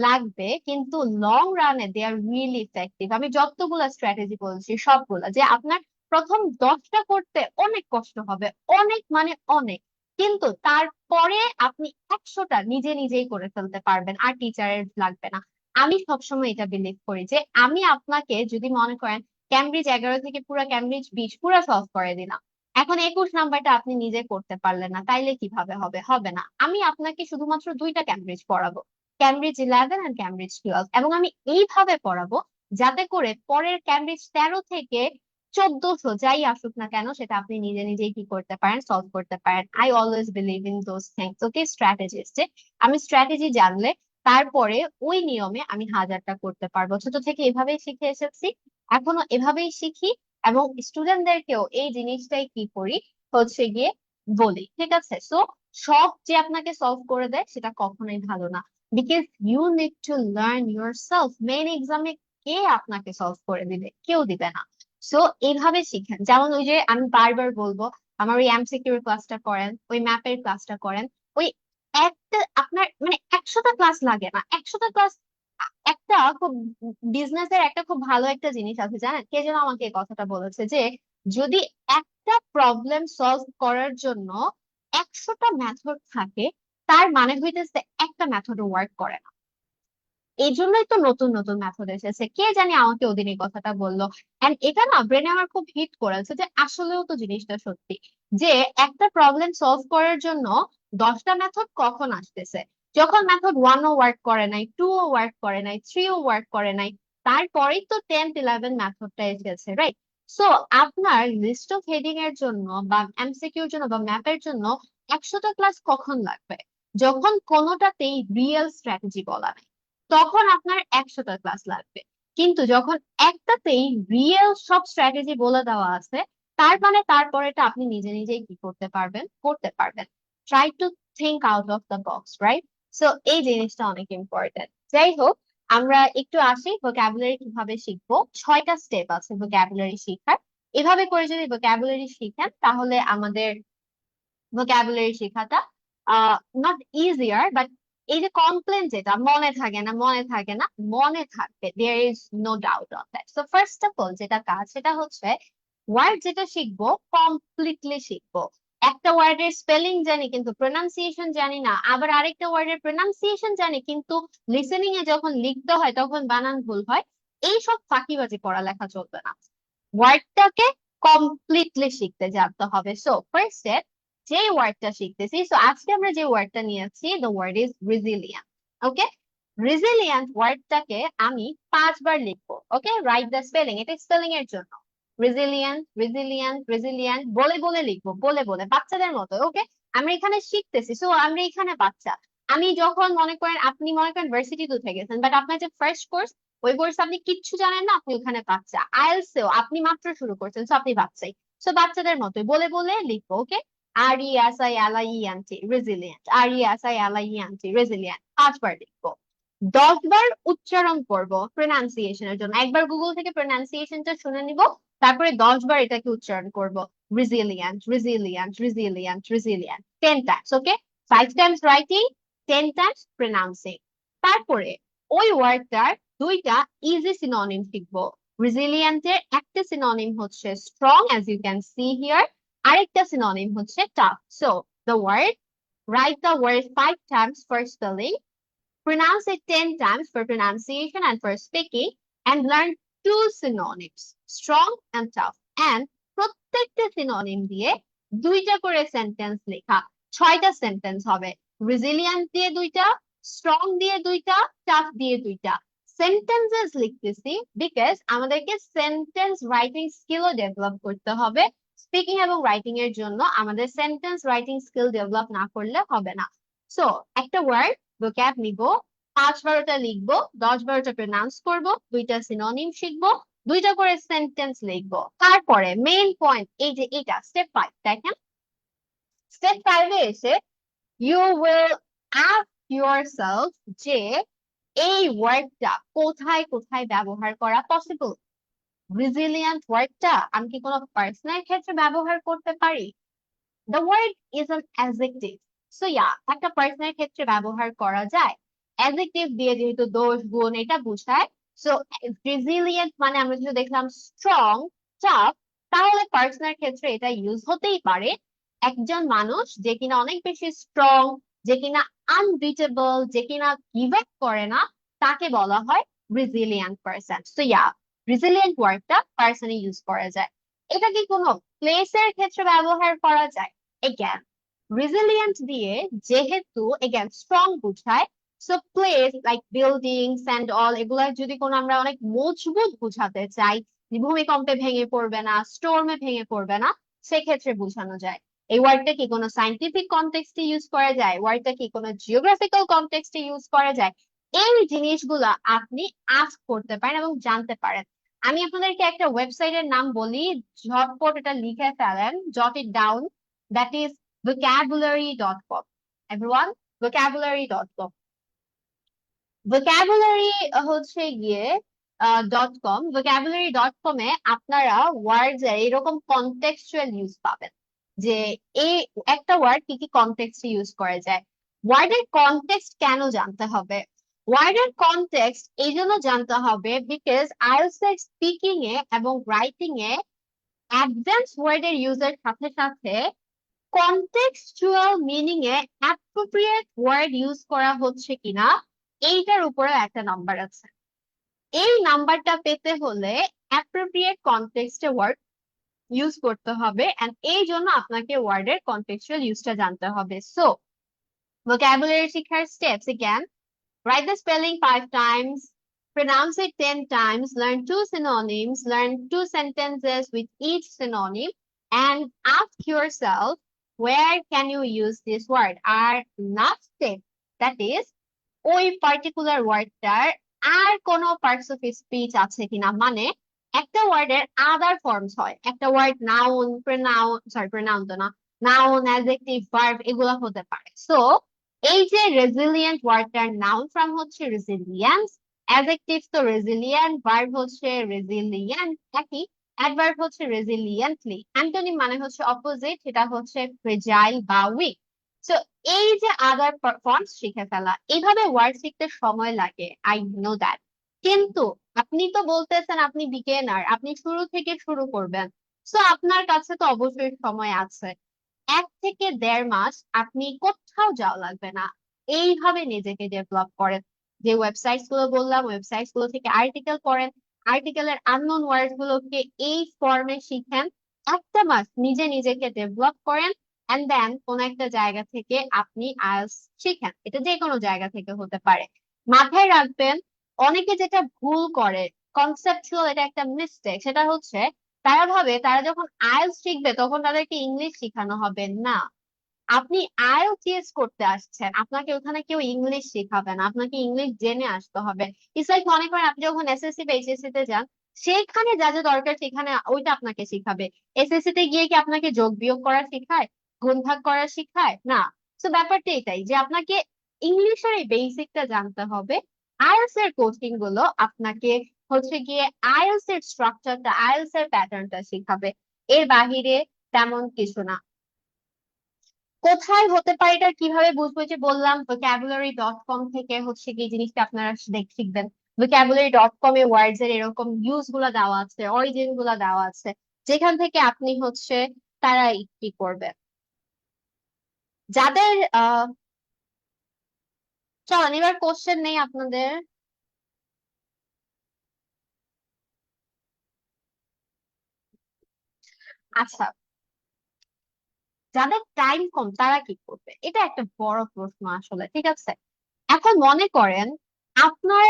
লাগবে, কিন্তু লং রানে দে আর রিয়েলি ইফেক্টিভ। আমি যতগুলা স্ট্র্যাটেজি বলছি সবগুলা, যে আপনার প্রথম 10টা করতে অনেক কষ্ট হবে, অনেক মানে অনেক, কিন্তু তারপরে আপনি 100টা নিজে নিজেই করে ফেলতে পারবেন, আর টিচারের লাগবে না। আমি সবসময় এটা বিলিভ করি যে আমি আপনাকে যদি মনে করেন ক্যামব্রিজ 11 থেকে পুরো ক্যামব্রিজ 20 পুরো সলভ করে দিলাম, এখন 21 নাম্বারটা আপনি নিজে করতে পারলেন না, তাইলে কিভাবে হবে? হবে না। আমি আপনাকে শুধুমাত্র দুইটা ক্যামব্রিজ পড়াবো, ক্যামব্রিজ 11 আর ক্যামব্রিজ 12, এবং আমি এইভাবে পড়াবো যাতে করে পরের ক্যামব্রিজ 13 থেকে 1400 যাই আসুক না কেন, সেটা আপনি নিজে নিজেই কি করতে পারেন, সলভ করতে পারেন। I always believe in those things. Okay, strategies, যে আমি স্ট্র্যাটেজি জানলে তারপরে ওই নিয়মে আমি 1000টা করতে পারবো। ছোট থেকে এভাবেই শিখে এসেছি, এখনো এভাবেই শিখি, এবং স্টুডেন্টদেরকেও এই জিনিসটাই কি করি, হচ্ছে গিয়ে বলি। ঠিক আছে? সো সব যে আপনাকে সলভ করে দেয় সেটা কখনোই ভালো না, because you need to learn yourself. Main এক্সামে কে আপনাকে সলভ করে দিবে? কেউ দিবে না। সো এইভাবে শিখেন। যেমন ওই যে আমি বারবার বলবো, আমার ওই এমসিকিউ এর ক্লাসটা করেন, ওই ম্যাপের ক্লাসটা করেন। ওই একটা আপনার মানে 100টা ক্লাস লাগে না, 100টা ক্লাস। একটা খুব বিজনেসের একটা খুব ভালো একটা জিনিস আছে, জানেন? কে যেন আমাকে এই কথাটা বলেছে, যে যদি একটা প্রবলেম সলভ করার জন্য 100টা মেথড থাকে, তার মানে হইতেছে একটা মেথড ওয়ার্ক করে না। এই জন্যই তো নতুন নতুন মেথড এসেছে। কে জানি আমাকে ওদিন এই কথাটা বললো, এন্ড এটা না ব্রেনে আমার খুব হিট করেছে, যে আসলেও তো জিনিসটা সত্যি, যে একটা প্রবলেম সলভ করার জন্য 10টা মেথড কখন আসতেছে? যখন মেথড 1ও ওয়ার্ক করে নাই, 2ও ওয়ার্ক করে নাই, 3ও ওয়ার্ক করে নাই, তারপরেই তো 10 11 মেথডটা এসেছে, রাইট? সো আপনার লিস্ট অফ হেডিং এর জন্য বা এমসিকিউর জন্য বা ম্যাপের জন্য 100টা ক্লাস কখন লাগবে? যখন কোনোটাতেই রিয়েল স্ট্র্যাটেজি বলা নাই, তখন আপনার 100টা ক্লাস লাগবে। কিন্তু যখন একটাতেই রিয়েল সব স্ট্র্যাটেজি বলে দেওয়া আছে, তার মানে তারপরেটা আপনি নিজে নিজেই কি করতে পারবেন, করতে পারবেন। Try to think out of the box, right? So এই জিনিসটা অনেক ইম্পর্টেন্ট। যাই হোক, আমরা একটু আসি ভোকাবুলারি কিভাবে শিখবো। 6টা স্টেপ আছে ভোকাবুলারি শিখার। এভাবে করে যদি ভোকাবুলারি শিখেন, তাহলে আমাদের ভোকাবুলারি শেখাটা নট ইজিয়ার, বাট এই যে কমপ্লেন, যেটা মনে থাকে না, মনে থাকে না, মনে থাকবে, there is no doubt on that. So first of all যেটা কাজ, সেটা হচ্ছে ওয়ার্ড যেটা শিখবো কমপ্লিটলি শিখবো। একটা ওয়ার্ডের স্পেলিং জানি কিন্তু প্রোনাউন্সিয়েশন জানি না, আবার আরেকটা ওয়ার্ডের প্রোনাউন্সিয়েশন জানি কিন্তু লিসেনিং এ যখন লিখতে হয় তখন বানান ভুল হয়। এইসব ফাঁকিবাজি পড়ালেখা চলবে না, ওয়ার্ডটাকে কমপ্লিটলি শিখতে জানতে হবে। সো ফার্স্ট যে ওয়ার্ডটা শিখতেছি, সো আজকে আমরা যে ওয়ার্ডটা নিয়েছি, the word is resilient. Okay, resilient ওয়ার্ডটাকে আমি 5বার লিখবো। ওকে, রাইট দ্য স্পেলিং, এটা স্পেলিং এর জন্য। রেজিলিয়েন্ট, রেজিলিয়েন্ট, রেজিলিয়েন্ট বলে বলে লিখবো, বলে বলে, বাচ্চাদের মতো। ওকে, আমরা এখানে শিখতেছি, সো আমরা এখানে বাচ্চা। আমি যখন মনে করেন, আপনি মনে করেন ভার্সিটিতে উঠে গেছেন, বাট আপনার যে ফার্স্ট কোর্স, ওই কোর্স আপনি কিচ্ছু জানেন না, আপনি ওখানে বাচ্চা। আইএলটিএস আপনি মাত্র শুরু করছেন, সো আপনি বাচ্চাই। সো বাচ্চাদের মতোই বলে বলে লিখবো। ওকে, RESILIENT, রেজিলিয়েন্ট, RESILIENT, রেজিলিয়েন্ট 5বার লিখবো। 10বার উচ্চারণ করব প্রোনাউন্সিয়েশনের জন্য। একবার গুগল থেকে প্রোনাউন্সিয়েশনটা শুনে নিব, তারপরে 10বার এটাকে উচ্চারণ করব। Resilient, resilient, resilient, resilient 10 times. Okay, 5 times writing, 10 times pronouncing. তারপরে ওই ওয়ার্ডটার দুইটা ইজি সিনোনিম শিখবো। রিজিলিয়েন্টের একটা সিনোনিম হচ্ছে strong, as you can see here, আরেকটা সিনোনিম হচ্ছে tough. So the word, write the word 5 times for spelling, pronounce it 10 times for pronunciation and for speaking, and learn 2 synonyms, strong and tough. And প্রত্যেকটা synonym দিয়ে দুইটা করে sentence লেখা, 6টা sentence হবে। Resilient দিয়ে দুইটা, স্ট্রং দিয়ে দুইটা, টাফ দিয়ে দুইটা। সেন্টেন্সেস লিখতেছি বিকজ আমাদেরকে সেন্টেন্স রাইটিং স্কিলও ডেভেলপ করতে হবে। স্পিকিং এবং রাইটিং এর জন্য আমাদের সেন্টেন্স রাইটিং স্কিল ডেভেলপ না করলে হবে না। সো একটা ওয়ার্ড vocab নিব, 5-12টা লিখবো, 10-12টা প্রনাউন্স করব, দুইটা সিনোনিম শিখবো, দুইটা করে সেন্টেন্স লিখবো। তারপরে মেইন পয়েন্ট এই যে এটা স্টেপ 5, দেখেন স্টেপ 5 এ এসে ইউ উইল আস্ক ইয়োরসেলফ যে এই ওয়ার্ডটা কোথায় কোথায় ব্যবহার করা পসিবল। রিজিলিয়েন্ট ওয়ার্ডটা আমি কি কোনো পার্সোনাল ক্ষেত্রে ব্যবহার করতে পারি? The word is an adjective. So yeah, একটা পার্সনের ক্ষেত্রে ব্যবহার করা যায়। অ্যাডজেক্টিভ দিয়ে যেহেতু দোষ গুণ এটা বোঝায়। সো রেজিলিয়েন্ট মানে আমরা যেহেতু দেখলাম স্ট্রং, টাফ, তাহলে পার্সনের ক্ষেত্রে এটা ইউজ হতেই পারে। একজন মানুষ যে কিনা অনেক বেশি স্ট্রং, যে কিনা আনবিটেবল, যে কিনা গিভ আপ করে না, তাকে বলা হয় resilient person. So yeah, resilient ওয়ার্ডটা পার্সনে ইউজ করা যায়। এটা কি কোনো প্লেসের ক্ষেত্রে ব্যবহার করা যায়? Again, resilient দিয়ে যেহেতু again strong বোঝায়, so place like buildings and all এগুলা যদি কোনো আমরা অনেক মজবুত বোঝাতে চাই, ভূমিকম্পে ভেঙে পড়বে না, স্টর্মে ভেঙে পড়বে না, সেক্ষেত্রে বোঝানো যায়। এই ওয়ার্ডটা কি কোনো সাইন্টিফিক কনটেক্সটে ইউজ করা যায়? ওয়ার্ডটা কি কোনো জিওগ্রাফিক্যাল কনটেক্সটে ইউজ করা যায়? এই জিনিসগুলা আপনি আস্ক করতে পারেন এবং জানতে পারেন। আমি আপনাদেরকে একটা ওয়েবসাইটের নাম বলি, ঝটপট এটা লিখে ফেলেন, jot it down. That is vocabulary.com. Everyone, vocabulary.com. vocabulary হচ্ছে গিয়ে .com. vocabulary.com এ আপনারা ওয়ার্ডস এর এরকম কনটেক্সচুয়াল ইউজ পাবেন, যে এই একটা ওয়ার্ড কি কি কনটেক্সটে ইউজ করা যায়। ওয়ার্ডের কনটেক্সট কেন জানতে হবে? ওয়ার্ডের কনটেক্সট এই জন্য জানতে হবে বিকজ আইএলটিএস এর স্পিকিং এ এবং রাইটিং এ অ্যাডভান্স ওয়ার্ডের ইউজের সাথে সাথে কনটেক্সচুয়াল মিনিং এ অ্যাপ্রোপ্রিয়েট ওয়ার্ড ইউজ করা হচ্ছে কিনা এইটার উপরে একটা নাম্বার আছে। এই নাম্বারটা পেতে হলে অ্যাপ্রোপ্রিয়েট কনটেক্সটে ওয়ার্ড ইউজ করতে হবে, এন্ড এই জন্য আপনাকে ওয়ার্ডের কনটেক্সচুয়াল ইউজটা জানতে হবে। সো vocabulary শিখার steps again: write the spelling 5 times, pronounce it 10 times, learn 2 synonyms, learn 2 sentences with each synonym, and ask yourself where can you use this word? Our last step, that is ওই particular ওয়ার্ডটার আর কোনো parts of speech আছে কিনা, মানে একটা ওয়ার্ডের আদার forms হয়, একটা word noun, pronoun তো না, নাউন, অ্যাডজেক্টিভ, ভার্ব এগুলো হতে পারে। সো এই যে রেজিলিয়েন্ট ওয়ার্ডটার নাউন ফর্ম হচ্ছে রেজিলিয়েন্স, অ্যাডজেক্টিভ তো রেজিলিয়েন্ট, ভার্ব হচ্ছে রেজিলিয়েন্ট একই, অ্যাডভার্ব হচ্ছে রেজিলিয়েন্টলি, অ্যান্টোনিম মানে হচ্ছে অপোজিট, সেটা হচ্ছে ফ্রেজাইল বা উইক। সো এই যে আদার ফর্মস শিখে ফেলা, এইভাবে ওয়ার্ড শিখতে সময় লাগে, আই নো দ্যাট, কিন্তু আপনি তো বলতেছেন আপনি বিগিনার, আপনি শুরু থেকে শুরু করবেন, সো আপনার কাছে তো অবশ্যই সময় আছে। 1 থেকে 1.5 মাস আপনি কোথাও যাওয়া লাগবে না, এইভাবে নিজেকে ডেভেলপ করেন। যে ওয়েবসাইটস গুলো বললাম, ওয়েবসাইটস গুলো থেকে আর্টিকেল পড়েন, আর্টিকেলের আননোন ওয়ার্ড গুলোকে এই ফর্মে শিখেন, 1টা মাস নিজে নিজেকে ডেভেলপ করেন, এন্ড দেন কোন একটা জায়গা থেকে আপনি আইএলটিএস শিখেন। এটা যে কোনো জায়গা থেকে হতে পারে। মাথায় রাখবেন, অনেকে যেটা ভুল করে, কনসেপচুয়াল এটা একটা মিস্টেক, সেটা হচ্ছে তারা ভাবে তারা যখন আইএলটিএস শিখবে তখন তাদেরকে ইংলিশ শেখানো হবে না। আপনি আইএলটিএস করতে আসছেন, আপনাকে ওখানে কেউ ইংলিশ শেখাবে না, আপনাকে ইংলিশ জেনে আসতে হবে। ইটস লাইক মনে করেন আপনি যখন এসএসসি বা এইচএসসি তে যান, সেখানে যা যা দরকার সেখানে ওইটা আপনাকে শিখাবে। এসএসসি তে গিয়ে কি আপনাকে যোগ বিয়োগ করা শেখায়, গুণ ভাগ করা শেখায় না। তো ব্যাপারটা এটাই যে আপনাকে ইংলিশের এই বেসিকটা জানতে হবে। আইএলটিএস এর কোচিং গুলো আপনাকে হচ্ছে গিয়ে আইএলটিএস এর স্ট্রাকচারটা, আইএলটিএস এর প্যাটার্নটা শিখাবে, এর বাহিরে তেমন কিছু না। কোথায় হতে পারে এটা কিভাবে বুঝবো? যে বললাম vocabulary.com থেকে হচ্ছে কি জিনিসটা আপনারা শিখবেন। vocabulary.com এ ওয়ার্ডস এর এরকম ইউজ গুলা দেওয়া আছে, অরিজিন গুলা দেওয়া আছে, যেখান থেকে আপনি হচ্ছে তারা কি করবে। যাদের চলেন এবার কোশ্চেন নেই আপনাদের। আচ্ছা, যাদের টাইম কম তারা কি করবে, এটা একটা বড় প্রশ্ন আসলে, ঠিক আছে। এখন মনে করেন আপনার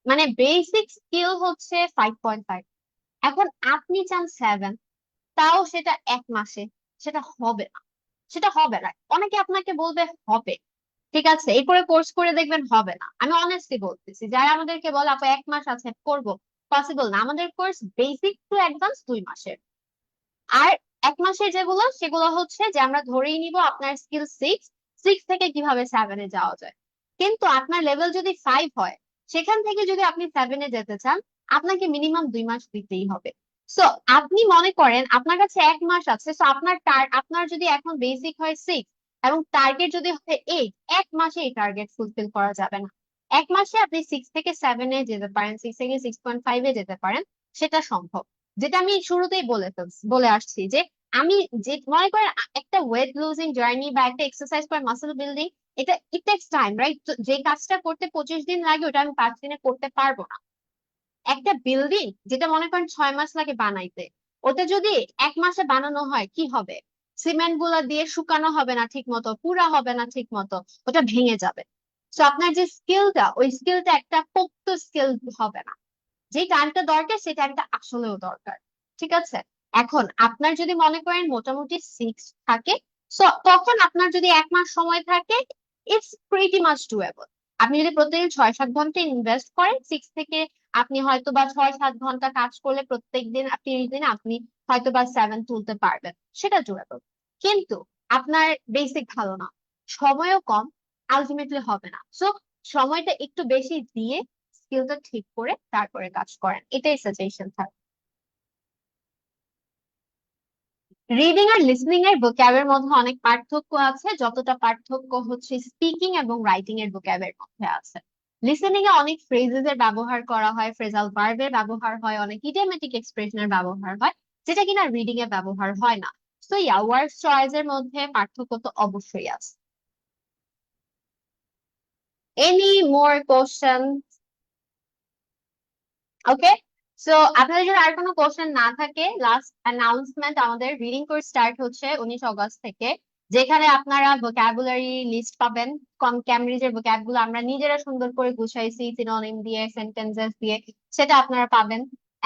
মানে বেসিক স্কিল হচ্ছে 5.5, এখন আপনি চান 7, তাও সেটা 1 মাসে সেটা হবে না। সেটা হবে না, অনেকে আপনাকে বলবে হবে, ঠিক আছে, এরপরে কোর্স করে দেখবেন হবে না। আমি অনেস্টলি বলতেছি, যারা আমাদেরকে বলে আপু 1 মাস আছে করব, পসিবল না। আমাদের কোর্স বেসিক টু অ্যাডভান্স 2 মাসের। আর 1 মাসের যেগুলো সেগুলো হচ্ছে যে আমরা ধরেই নিব আপনার স্কিল সিক্স, সিক্স থেকে কিভাবে 7-এ যাওয়া যায়। কিন্তু আপনার লেভেল যদি 5 হয়, সেখান থেকে যদি আপনি 7-এ যেতে চান, আপনাকে মিনিমাম 2 মাস দিতেই হবে। সো আপনি মনে করেন আপনার কাছে 1 মাস আছে, সো আপনার যদি এখন বেসিক হয় 6 এবং টার্গেট যদি হয় 8, 1 মাসে এই টার্গেট ফুলফিল করা যাবে না। 1 মাসে আপনি 6 থেকে 7-এ যেতে পারেন, 6 থেকে 6.5-এ যেতে পারেন, সেটা সম্ভব। যেটা আমি শুরুতেই বলে আসছি যে আমি যে মনে করেন একটা ওয়েট লুজিং জার্নি বা একটা এক্সারসাইজ ফর মাসল বিল্ডিং, এটা ইট টেক্স টাইম, রাইট? যে কাজটা করতে 25 দিন লাগে ওটা আমি 5 দিনে করতে পারবো না। একটা বিল্ডিং যেটা মনে করেন 6 মাস লাগে বানাইতে, ওটা যদি 1 মাসে বানানো হয় কি হবে? সিমেন্ট গুলা দিয়ে শুকানো হবে না ঠিক মতো, পুরা হবে না ঠিক মতো, ওটা ভেঙে যাবে। তো আপনার যে স্কিলটা, ওই স্কিলটা একটা পোক্ত স্কিল হবে না। যে টাইমটা দরকার সেই টাইমটা আসলেও দরকার, ঠিক আছে। এখন আপনার যদি মনে করেন মোটামুটি 6 থাকে, তখন আপনার যদি 1 মাস সময় থাকে, ইটস প্রিটি মাচ ডুয়েবল। আপনি যদি প্রত্যেকদিন 6-7 ঘন্টা ইনভেস্ট করেন, 6 থেকে আপনি হয়তো বা 6-7 ঘন্টা কাজ করলে প্রত্যেকদিন 30 দিন আপনি হয়তো বা 7 তুলতে পারবেন, সেটা ডুয়েবল। কিন্তু আপনার বেসিক ভালো না, সময়ও কম, আলটিমেটলি হবে না। সো সময়টা একটু বেশি দিয়ে স্কিলটা ঠিক করে তারপরে কাজ করেন, এটাই সাজেশন থাকে। রিডিং আর লিসনিং এর ভোক্যাবের মধ্যে অনেক পার্থক্য আছে, যতটা পার্থক্য হচ্ছে স্পিকিং এবং রাইটিং এর ভোক্যাবের মধ্যে আছে। লিসেনিং এ অনেক ফ্রেজেস এর ব্যবহার করা হয়, ফ্রেজাল ভার্বের ব্যবহার হয়, অনেক ইডিওমেটিক এক্সপ্রেশনের ব্যবহার হয়, যেটা কিনা রিডিং এ ব্যবহার হয় না। তো ইয়া, ওয়ার্ড চয়েস এর মধ্যে পার্থক্য তো অবশ্যই আছে। Any more question? Okay, so আপনাদের যদি আর কোনো কোশ্চেন না থাকে, লাস্ট অ্যানাউন্সমেন্ট, আমাদের রিডিং কোর্স স্টার্ট হচ্ছে 19 আগস্ট থেকে, যেখানে আপনারা ভোকাবুলারি লিস্ট পাবেন। ক্যামব্রিজের ভোক্যাব গুলো আমরা নিজেরা সুন্দর করে গুছাইছি সিনোনিম দিয়ে, সেন্টেন্সেস দিয়ে, সেটা আপনারা পাবেন।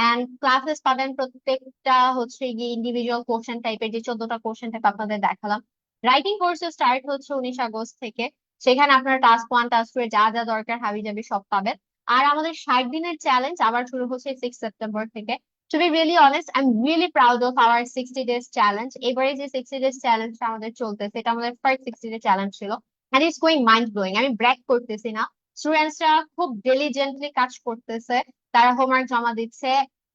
এন্ড ক্লাসেস পাবেন প্রত্যেকটা হচ্ছে গিয়ে ইন্ডিভিজুয়াল কোশ্চেন টাইপের, যে 14টা কোশ্চেন টাইপ আপনাদের দেখালাম। রাইটিং কোর্স স্টার্ট হচ্ছে 19 আগস্ট থেকে, সেখানে আপনারা টাস্ক 1 টাস্ক 2 এর যা যা দরকার হাবিজাবি সব পাবেন। আর আমাদের 60 দিনের চ্যালেঞ্জ আবার শুরু হচ্ছে 6 সেপ্টেম্বর থেকে। To be really honest, I am really proud of our 60 days challenge. এবারে যে 60 ডেজ চ্যালেঞ্জটা আমাদের চলতেছে, এটা আমাদের ফার্স্ট 60 ডে চ্যালেঞ্জ ছিল, and it's going mind blowing. আমি ব্র্যাক করতেছি না, স্টুডেন্টসরা খুব ডিলিজেন্টলি কাজ করতেছে, তারা হোমওয়ার্ক জমা দিচ্ছে।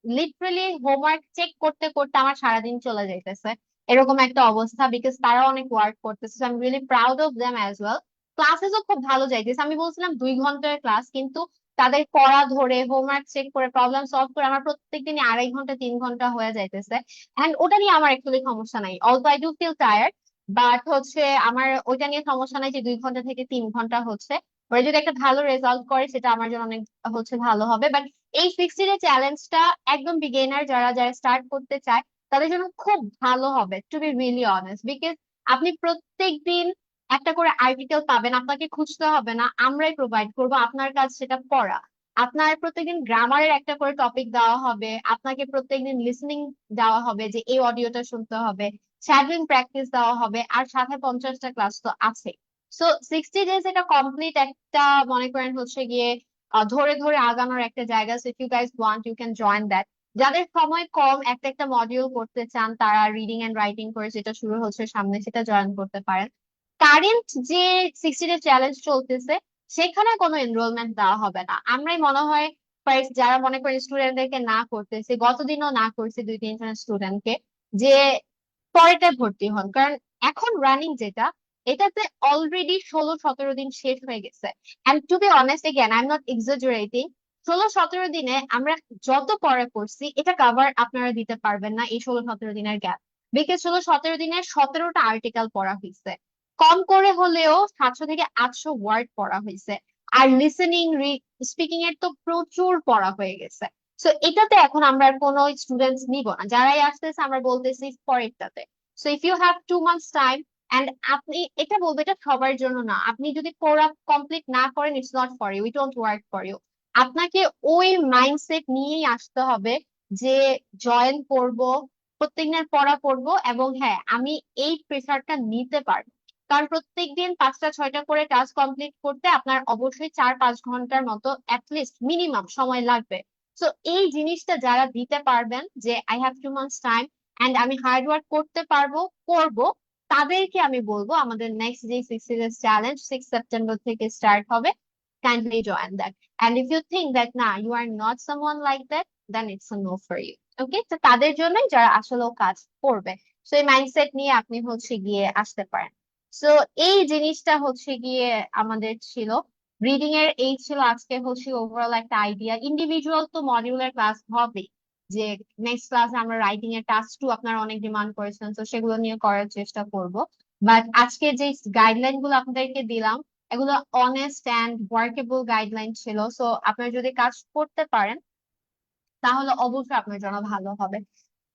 লিটারালি হোমওয়ার্ক চেক করতে করতে আমার সারাদিন চলে যাইতেছে, এরকম একটা অবস্থা, বিকজ তারা অনেক ওয়ার্ক করতেছে। I am really proud of them as well. ক্লাসেসও খুব ভালো যাইতেছে। আমি বলছিলাম 2 ঘন্টার ক্লাস, কিন্তু তাদের পড়া ধরে হোমওয়ার্ক চেক করে প্রবলেম সলভ করে আমার প্রত্যেকদিনই 2.5 ঘন্টা 3 ঘন্টা হয়ে যাইতেছে। এন্ড ওটা নিয়ে আমার একচুয়ালি সমস্যা নাই, also I do feel tired, but হচ্ছে আমার ওইটা নিয়ে সমস্যা নাই যে 2 ঘন্টা থেকে 3 ঘন্টা হচ্ছে। ওরা যদি একটা ভালো রেজাল্ট করে সেটা আমার জন্য অনেক হচ্ছে ভালো হবে। বাট এই 60 ডে চ্যালেঞ্জটা একদম বিগিনার যারা যারা স্টার্ট করতে চায় তাদের জন্য খুব ভালো হবে, to be really honest, because আপনি প্রত্যেকদিন একটা করে আর্টিকেল পাবেন, আপনাকে খুঁজতে হবে না, আমরাই প্রোভাইড করবো, আপনার কাজ সেটা পড়া। আপনার প্রত্যেকদিন গ্রামারের একটা করে টপিক দেওয়া হবে, আপনাকে প্রত্যেকদিন লিসনিং দেওয়া হবে, যে এই অডিওটা শুনতে হবে, শ্যাডোইং প্র্যাকটিস দেওয়া হবে, আর সাথে 50টা ক্লাস তো আছে। সো 60 ডেজ এটা কমপ্লিট একটা মনে করেন হচ্ছে গিয়ে ধরে ধরে আগানোর একটা জায়গা। So if you guys want you can join that. যাদের সময় কম, একটা একটা মডিউল করতে চান, তারা রিডিং এন্ড রাইটিং করে যেটা শুরু হচ্ছে সামনে, সেটা জয়েন করতে পারেন। কারেন্ট যে 60 ডে চ্যালেঞ্জ চলতেছে, সেখানে কোনো এনরোলমেন্ট দেওয়া হবে না। আমরাই মনে হয় ফার্স্ট যারা মনে করি স্টুডেন্টদেরকে না করতেছে, গতদিনও না করছে 2-3 জন স্টুডেন্টকে, যে পরেরটা ভর্তি হন। কারণ এখন রানিং যেটা, এটাতে অলরেডি 16-17 দিন শেষ হয়ে গেছে। And to be honest, again I am not exaggerating, 16-17 দিনে আমরা যত পড়া করছি এটা কভার আপনারা দিতে পারবেন না এই 16-17 দিনের গ্যাপ। বিকজ 16-17 দিনে 17টা আর্টিকেল পড়া হয়েছে, কম করে হলেও 700 থেকে 800 ওয়ার্ড পড়া হয়েছে। আর লিসেনিং, স্পিকিং এর তো প্রচুর পড়া হয়ে গেছে। সো এটাতে এখন আমরা আর কোনো স্টুডেন্টস নিব না, যারাই আসতেছে আমরা বলতেছি পরেরটাতে। So if you have 2 months time, and আপনি এটা বলবো, এটা সবার জন্য না, আপনি যদি পড়া কমপ্লিট না করেন, it's not for you, it don't work for you. আপনাকে ওই মাইন্ডসেট নিয়েই আসতে হবে যে জয়েন করব, প্রত্যেকদিন পড়া পড়বো, এবং হ্যাঁ আমি এই প্রেসারটা নিতে পারবো। কারণ প্রত্যেকদিন 5টা 6টা করে টাস্ক কমপ্লিট করতে আপনার অবশ্যই 4-5 ঘন্টার মতো অ্যাটলিস্ট মিনিমাম সময় লাগবে। তো এই জিনিসটা যারা দিতে পারবেন যে I have 2 months time and আমি হার্ড ওয়ার্ক করতে পারবো, করব, তাদেরকে আমি বলবো আমাদের নেক্সট যে 60 days চ্যালেঞ্জ 6 সেপ্টেম্বর থেকে স্টার্ট হবে, kindly join that. And if you think that না, you are not someone like that, then it's a no for you. Okay, তো তাদের জন্যই যারা আসলেও কাজ করবে। সো এই মাইন্ডসেট নিয়ে আপনি হচ্ছে গিয়ে আসতে পারেন। সো এই জিনিসটা হচ্ছে গিয়ে আমাদের ছিল রিডিং এর, এই ছিল আজকে হচ্ছে ওভারঅল একটা আইডিয়া। ইন্ডিভিজুয়াল তো মডিউলার ক্লাস হবে, যে নেক্সট ক্লাসে আমরা রাইটিং এর টাস্ক 2 আপনারা অনেক ডিমান্ড করেছেন, তো সেগুলো নিয়ে করার চেষ্টা করব। বাট আজকে যে গাইডলাইন গুলো আপনাদেরকে দিলাম, এগুলো অনেস্ট এন্ড ওয়ার্কেবল গাইডলাইন ছিল। সো আপনারা যদি কাজ করতে পারেন তাহলে অবশ্যই আপনার জন্য ভালো হবে।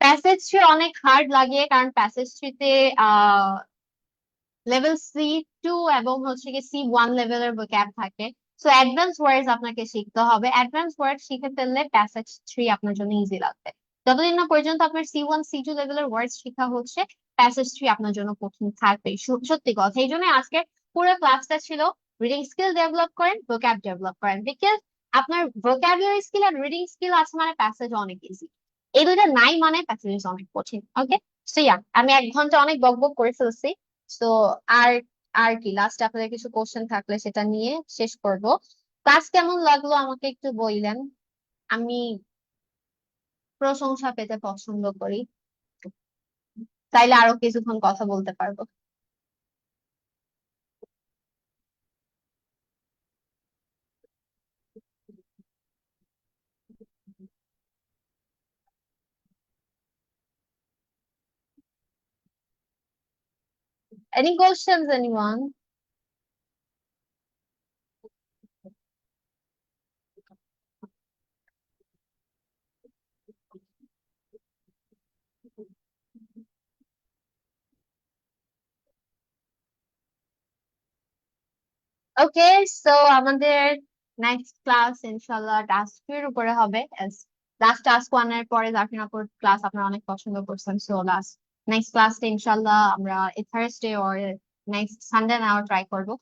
প্যাসেজ থ্রি অনেক হার্ড লাগে, কারণ প্যাসেজ থ্রিতে লেভেল C2 এবং হচ্ছে কি C1 লেভেলের vocab থাকে। সো অ্যাডভান্স ওয়ার্ডস আপনাকে শিখতে হবে, অ্যাডভান্স ওয়ার্ড শিখে ফেললে প্যাসেজ থ্রি আপনার জন্য ইজি লাগবে। যতদিন না পর্যন্ত আপনার C1 C2 লেভেলের ওয়ার্ডস শেখা হচ্ছে, প্যাসেজ থ্রি আপনার জন্য কঠিন থাকবে। সত্যি কথা, এই জন্য আজকে পুরো ক্লাসটা ছিল রিডিং স্কিল ডেভেলপ করেন, vocab ডেভেলপ করেন। বিকজ আপনার vocabulary skill are reading skill আছে মানে প্যাসেজ অনেক ইজি, এই দুইটা নাই মানে প্যাসেজ অনেক কঠিন। ওকে, সো ইয়া, আমি 1 ঘন্টা অনেক বকবক করে ফেলছি। তো আর আর কি লাস্ট আপনাদের কিছু কোশ্চেন থাকলে সেটা নিয়ে শেষ করব। ক্লাস কেমন লাগলো আমাকে একটু বললেন, আমি প্রশংসা পেতে পছন্দ করি, তাইলে আরো কিছুক্ষণ কথা বলতে পারবো। Any questions, anyone? ওকে, সো আমাদের নেক্সট ক্লাস ইনশাল্লাহ টাস্ক 2 এর উপরে হবে। লাস্ট টাস্ক 1 এর পরে জাফরিন আপুর ক্লাস আপনারা অনেক পছন্দ করছেন, সো লাস্ট নেক্সট ক্লাসটা ইনশাল্লাহ আমরা এই থার্সডে অর নেক্সট সানডে নেওয়ার ট্রাই করবো।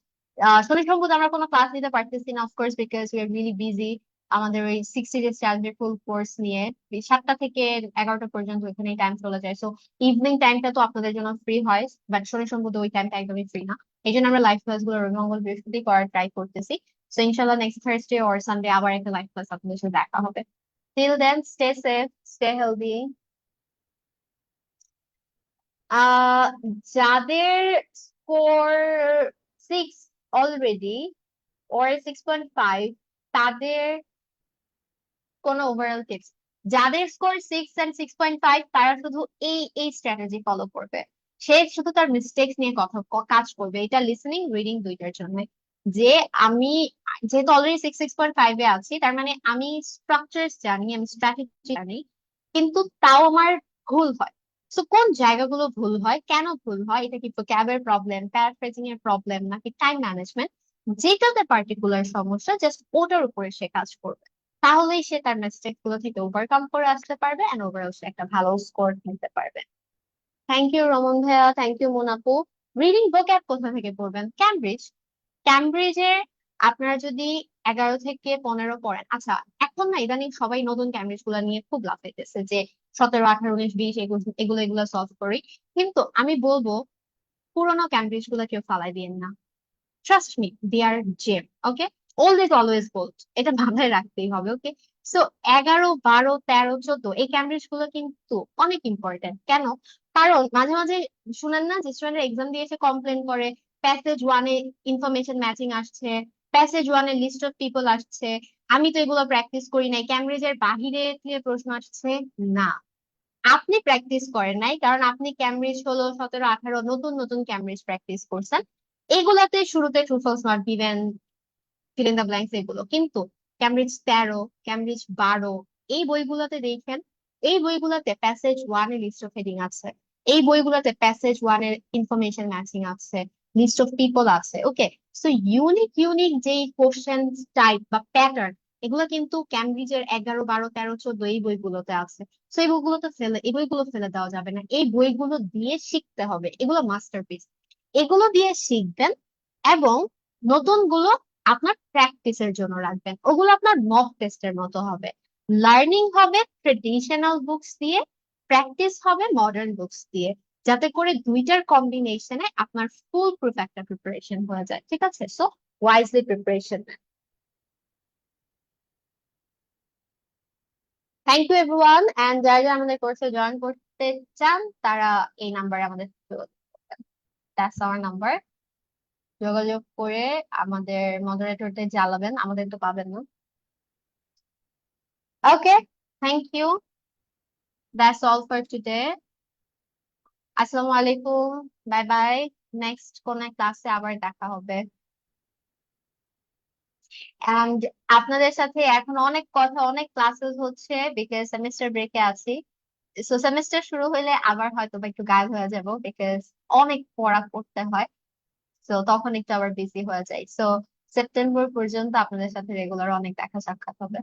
শনি সোম বুধ আমরা কোনো ক্লাস নিতে পারতেছি না, of course, because we are really busy আমাদের ওই 60 days চ্যালেঞ্জের ফুল কোর্স নিয়ে। 7টা থেকে 11টা পর্যন্ত ওইখানে টাইম চলে যায়। সো ইভিনিং টাইমটা তো আপনাদের জন্য ফ্রি হয়, বাট শনি সোম বুধ ওই টাইমটা একদমই ফ্রি না। এই জন্য আমরা লাইভ ক্লাস গুলো রবি মঙ্গল বৃহস্পতি করার ট্রাই করতেছি। সো ইনশাল্লাহ নেক্সট থার্সডে অর সানডে আবার একটা লাইভ ক্লাস আপনাদের সাথে দেখা হবে। Till then, stay safe, stay healthy. Ah যাদের স্কোর 6 অলরেডি ওর 6.5, তাদের কোনো ওভারঅল টিপস? যাদের স্কোর 6 and 6.5, তারা শুধু এই স্ট্র্যাটেজি ফলো করবে। সে শুধু তার মিস্টেক্স নিয়ে কাজ করবে, এটা লিসেনিং রিডিং দুইটার জন্য। যে আমি যেহেতু অলরেডি 6.5-এ আছি, তার মানে আমি স্ট্রাকচার জানি, আমি স্ট্র্যাটেজি জানি, কিন্তু তাও আমার ভুল হয়। তো কোন জায়গাগুলো ভুল হয়, কেন ভুল হয়, এটা কি ক্যাবের প্রবলেম, প্যারাফ্রেজিং এর প্রবলেম, নাকি টাইম ম্যানেজমেন্ট, যেটাতে পার্টিকুলার সমস্যা জাস্ট ওটার উপরে সে কাজ করবে, তাহলেই সে তার মিস্টেক গুলো থেকে ওভারকাম করে আসতে পারবে এন্ড ওভারঅল সে একটা ভালো স্কোর নিতে পারবে। থ্যাংক ইউ রমন ভাইয়া, থ্যাংক ইউ মোনাপু। রিডিং বুক অ্যাপ কোথা থেকে পড়বেন? ক্যামব্রিজ। ক্যামব্রিজে আপনারা যদি 11 থেকে 15 পড়েন, আচ্ছা এখন না ইদানিং সবাই নতুন ক্যামব্রিজ গুলা নিয়ে খুব লাফাইতেছে যে 17 18 19 20 এগুলো এগুলো সলভ করি, কিন্তু আমি বলবো পুরোনো ক্যামব্রিজ গুলা কেউ ফালাই দিয়েন না। Trust me, they are gem. Okay, old is always gold, এটা মাথায় রাখতেই হবে। ওকে, সো 11, 12, 13, 14 এই ক্যামব্রিজ গুলো কিন্তু অনেক ইম্পর্টেন্ট। কেন? কারণ মাঝে মাঝে শুনেন না যে স্টুডেন্টরা এক্সাম দিয়ে এসে কমপ্লেন করে প্যাসেজ ওয়ানে ইনফরমেশন ম্যাচিং আসছে, প্যাসেজ ওয়ানে লিস্ট অফ পিপল আসছে, আমি তো এগুলো প্র্যাকটিস করি নাই, ক্যামব্রিজের বাহিরে দিয়ে প্রশ্ন আসছে। না, আপনি প্র্যাকটিস করেন নাই, কারণ আপনি ক্যামব্রিজ 16, 17, 18 নতুন নতুন ক্যামব্রিজ প্র্যাকটিস করছেন। এগুলাতে শুরুতে ট্রু ফলস মার্ক দিবেন, ফিল ইন দা ব্ল্যাঙ্কস এগুলো। কিন্তু ক্যামব্রিজ 13, ক্যামব্রিজ 12 এই বইগুলোতে দেখেন, এই বইগুলোতে প্যাসেজ ওয়ান এর লিস্ট অফ হেডিং আছে, এই বইগুলোতে প্যাসেজ ওয়ান এর ইনফরমেশন ম্যাচিং আছে, লিস্ট অফ পিপল আছে। ওকে, সো ইউনিক ইউনিক যেই কোশ্চেন টাইপ বা প্যাটার্ন, এগুলো কিন্তু ক্যামব্রিজের 11, 12, 13, 14 এই বইগুলোতে আছে। তো এই বইগুলো ফেলে দেওয়া যাবে না, এই বইগুলো দিয়ে শিখতে হবে, এগুলো মাস্টারপিস। এগুলো দিয়ে শিখবেন এবং নতুন গুলো আপনার প্র্যাকটিসের জন্য রাখবেন, ওগুলো আপনার মক টেস্টের মতো হবে। লার্নিং হবে ট্রেডিশনাল বুকস দিয়ে, প্র্যাকটিস হবে মডার্ন বুকস দিয়ে, যাতে করে দুইটার কম্বিনেশনে আপনার ফুল প্রুফ একটা প্রিপারেশন হয়ে যায়। ঠিক আছে? So wisely preparation. Thank you everyone, and যারা যারা আমাদের কোর্সে জয়েন করতে চান তারা এই নাম্বারে আমাদের দ্যাটস আওয়ার নাম্বার, যোগাযোগ করে আমাদের মডারেটরদের জ্বালাবেন, আমাদের তো পাবেন না। Okay, thank you, that's all for today. আসসালামু আলাইকুম, বাই বাই। নেক্সট কোন ক্লাসে আবার দেখা হবে। এন্ড আপনাদের সাথে এখন অনেক কথা, অনেক ক্লাসেস হচ্ছে, বিকজ সেমিস্টার ব্রেকে আছি। সো সেমিস্টার শুরু হইলে আবার হয়তো বা একটু গায়েব হয়ে যাব, বিকজ অনেক পড়া করতে হয়। সো তখন একটু আবার বিজি হয়ে যায়। সো সেপ্টেম্বর পর্যন্ত আপনাদের সাথে রেগুলার অনেক দেখা সাক্ষাৎ হবে।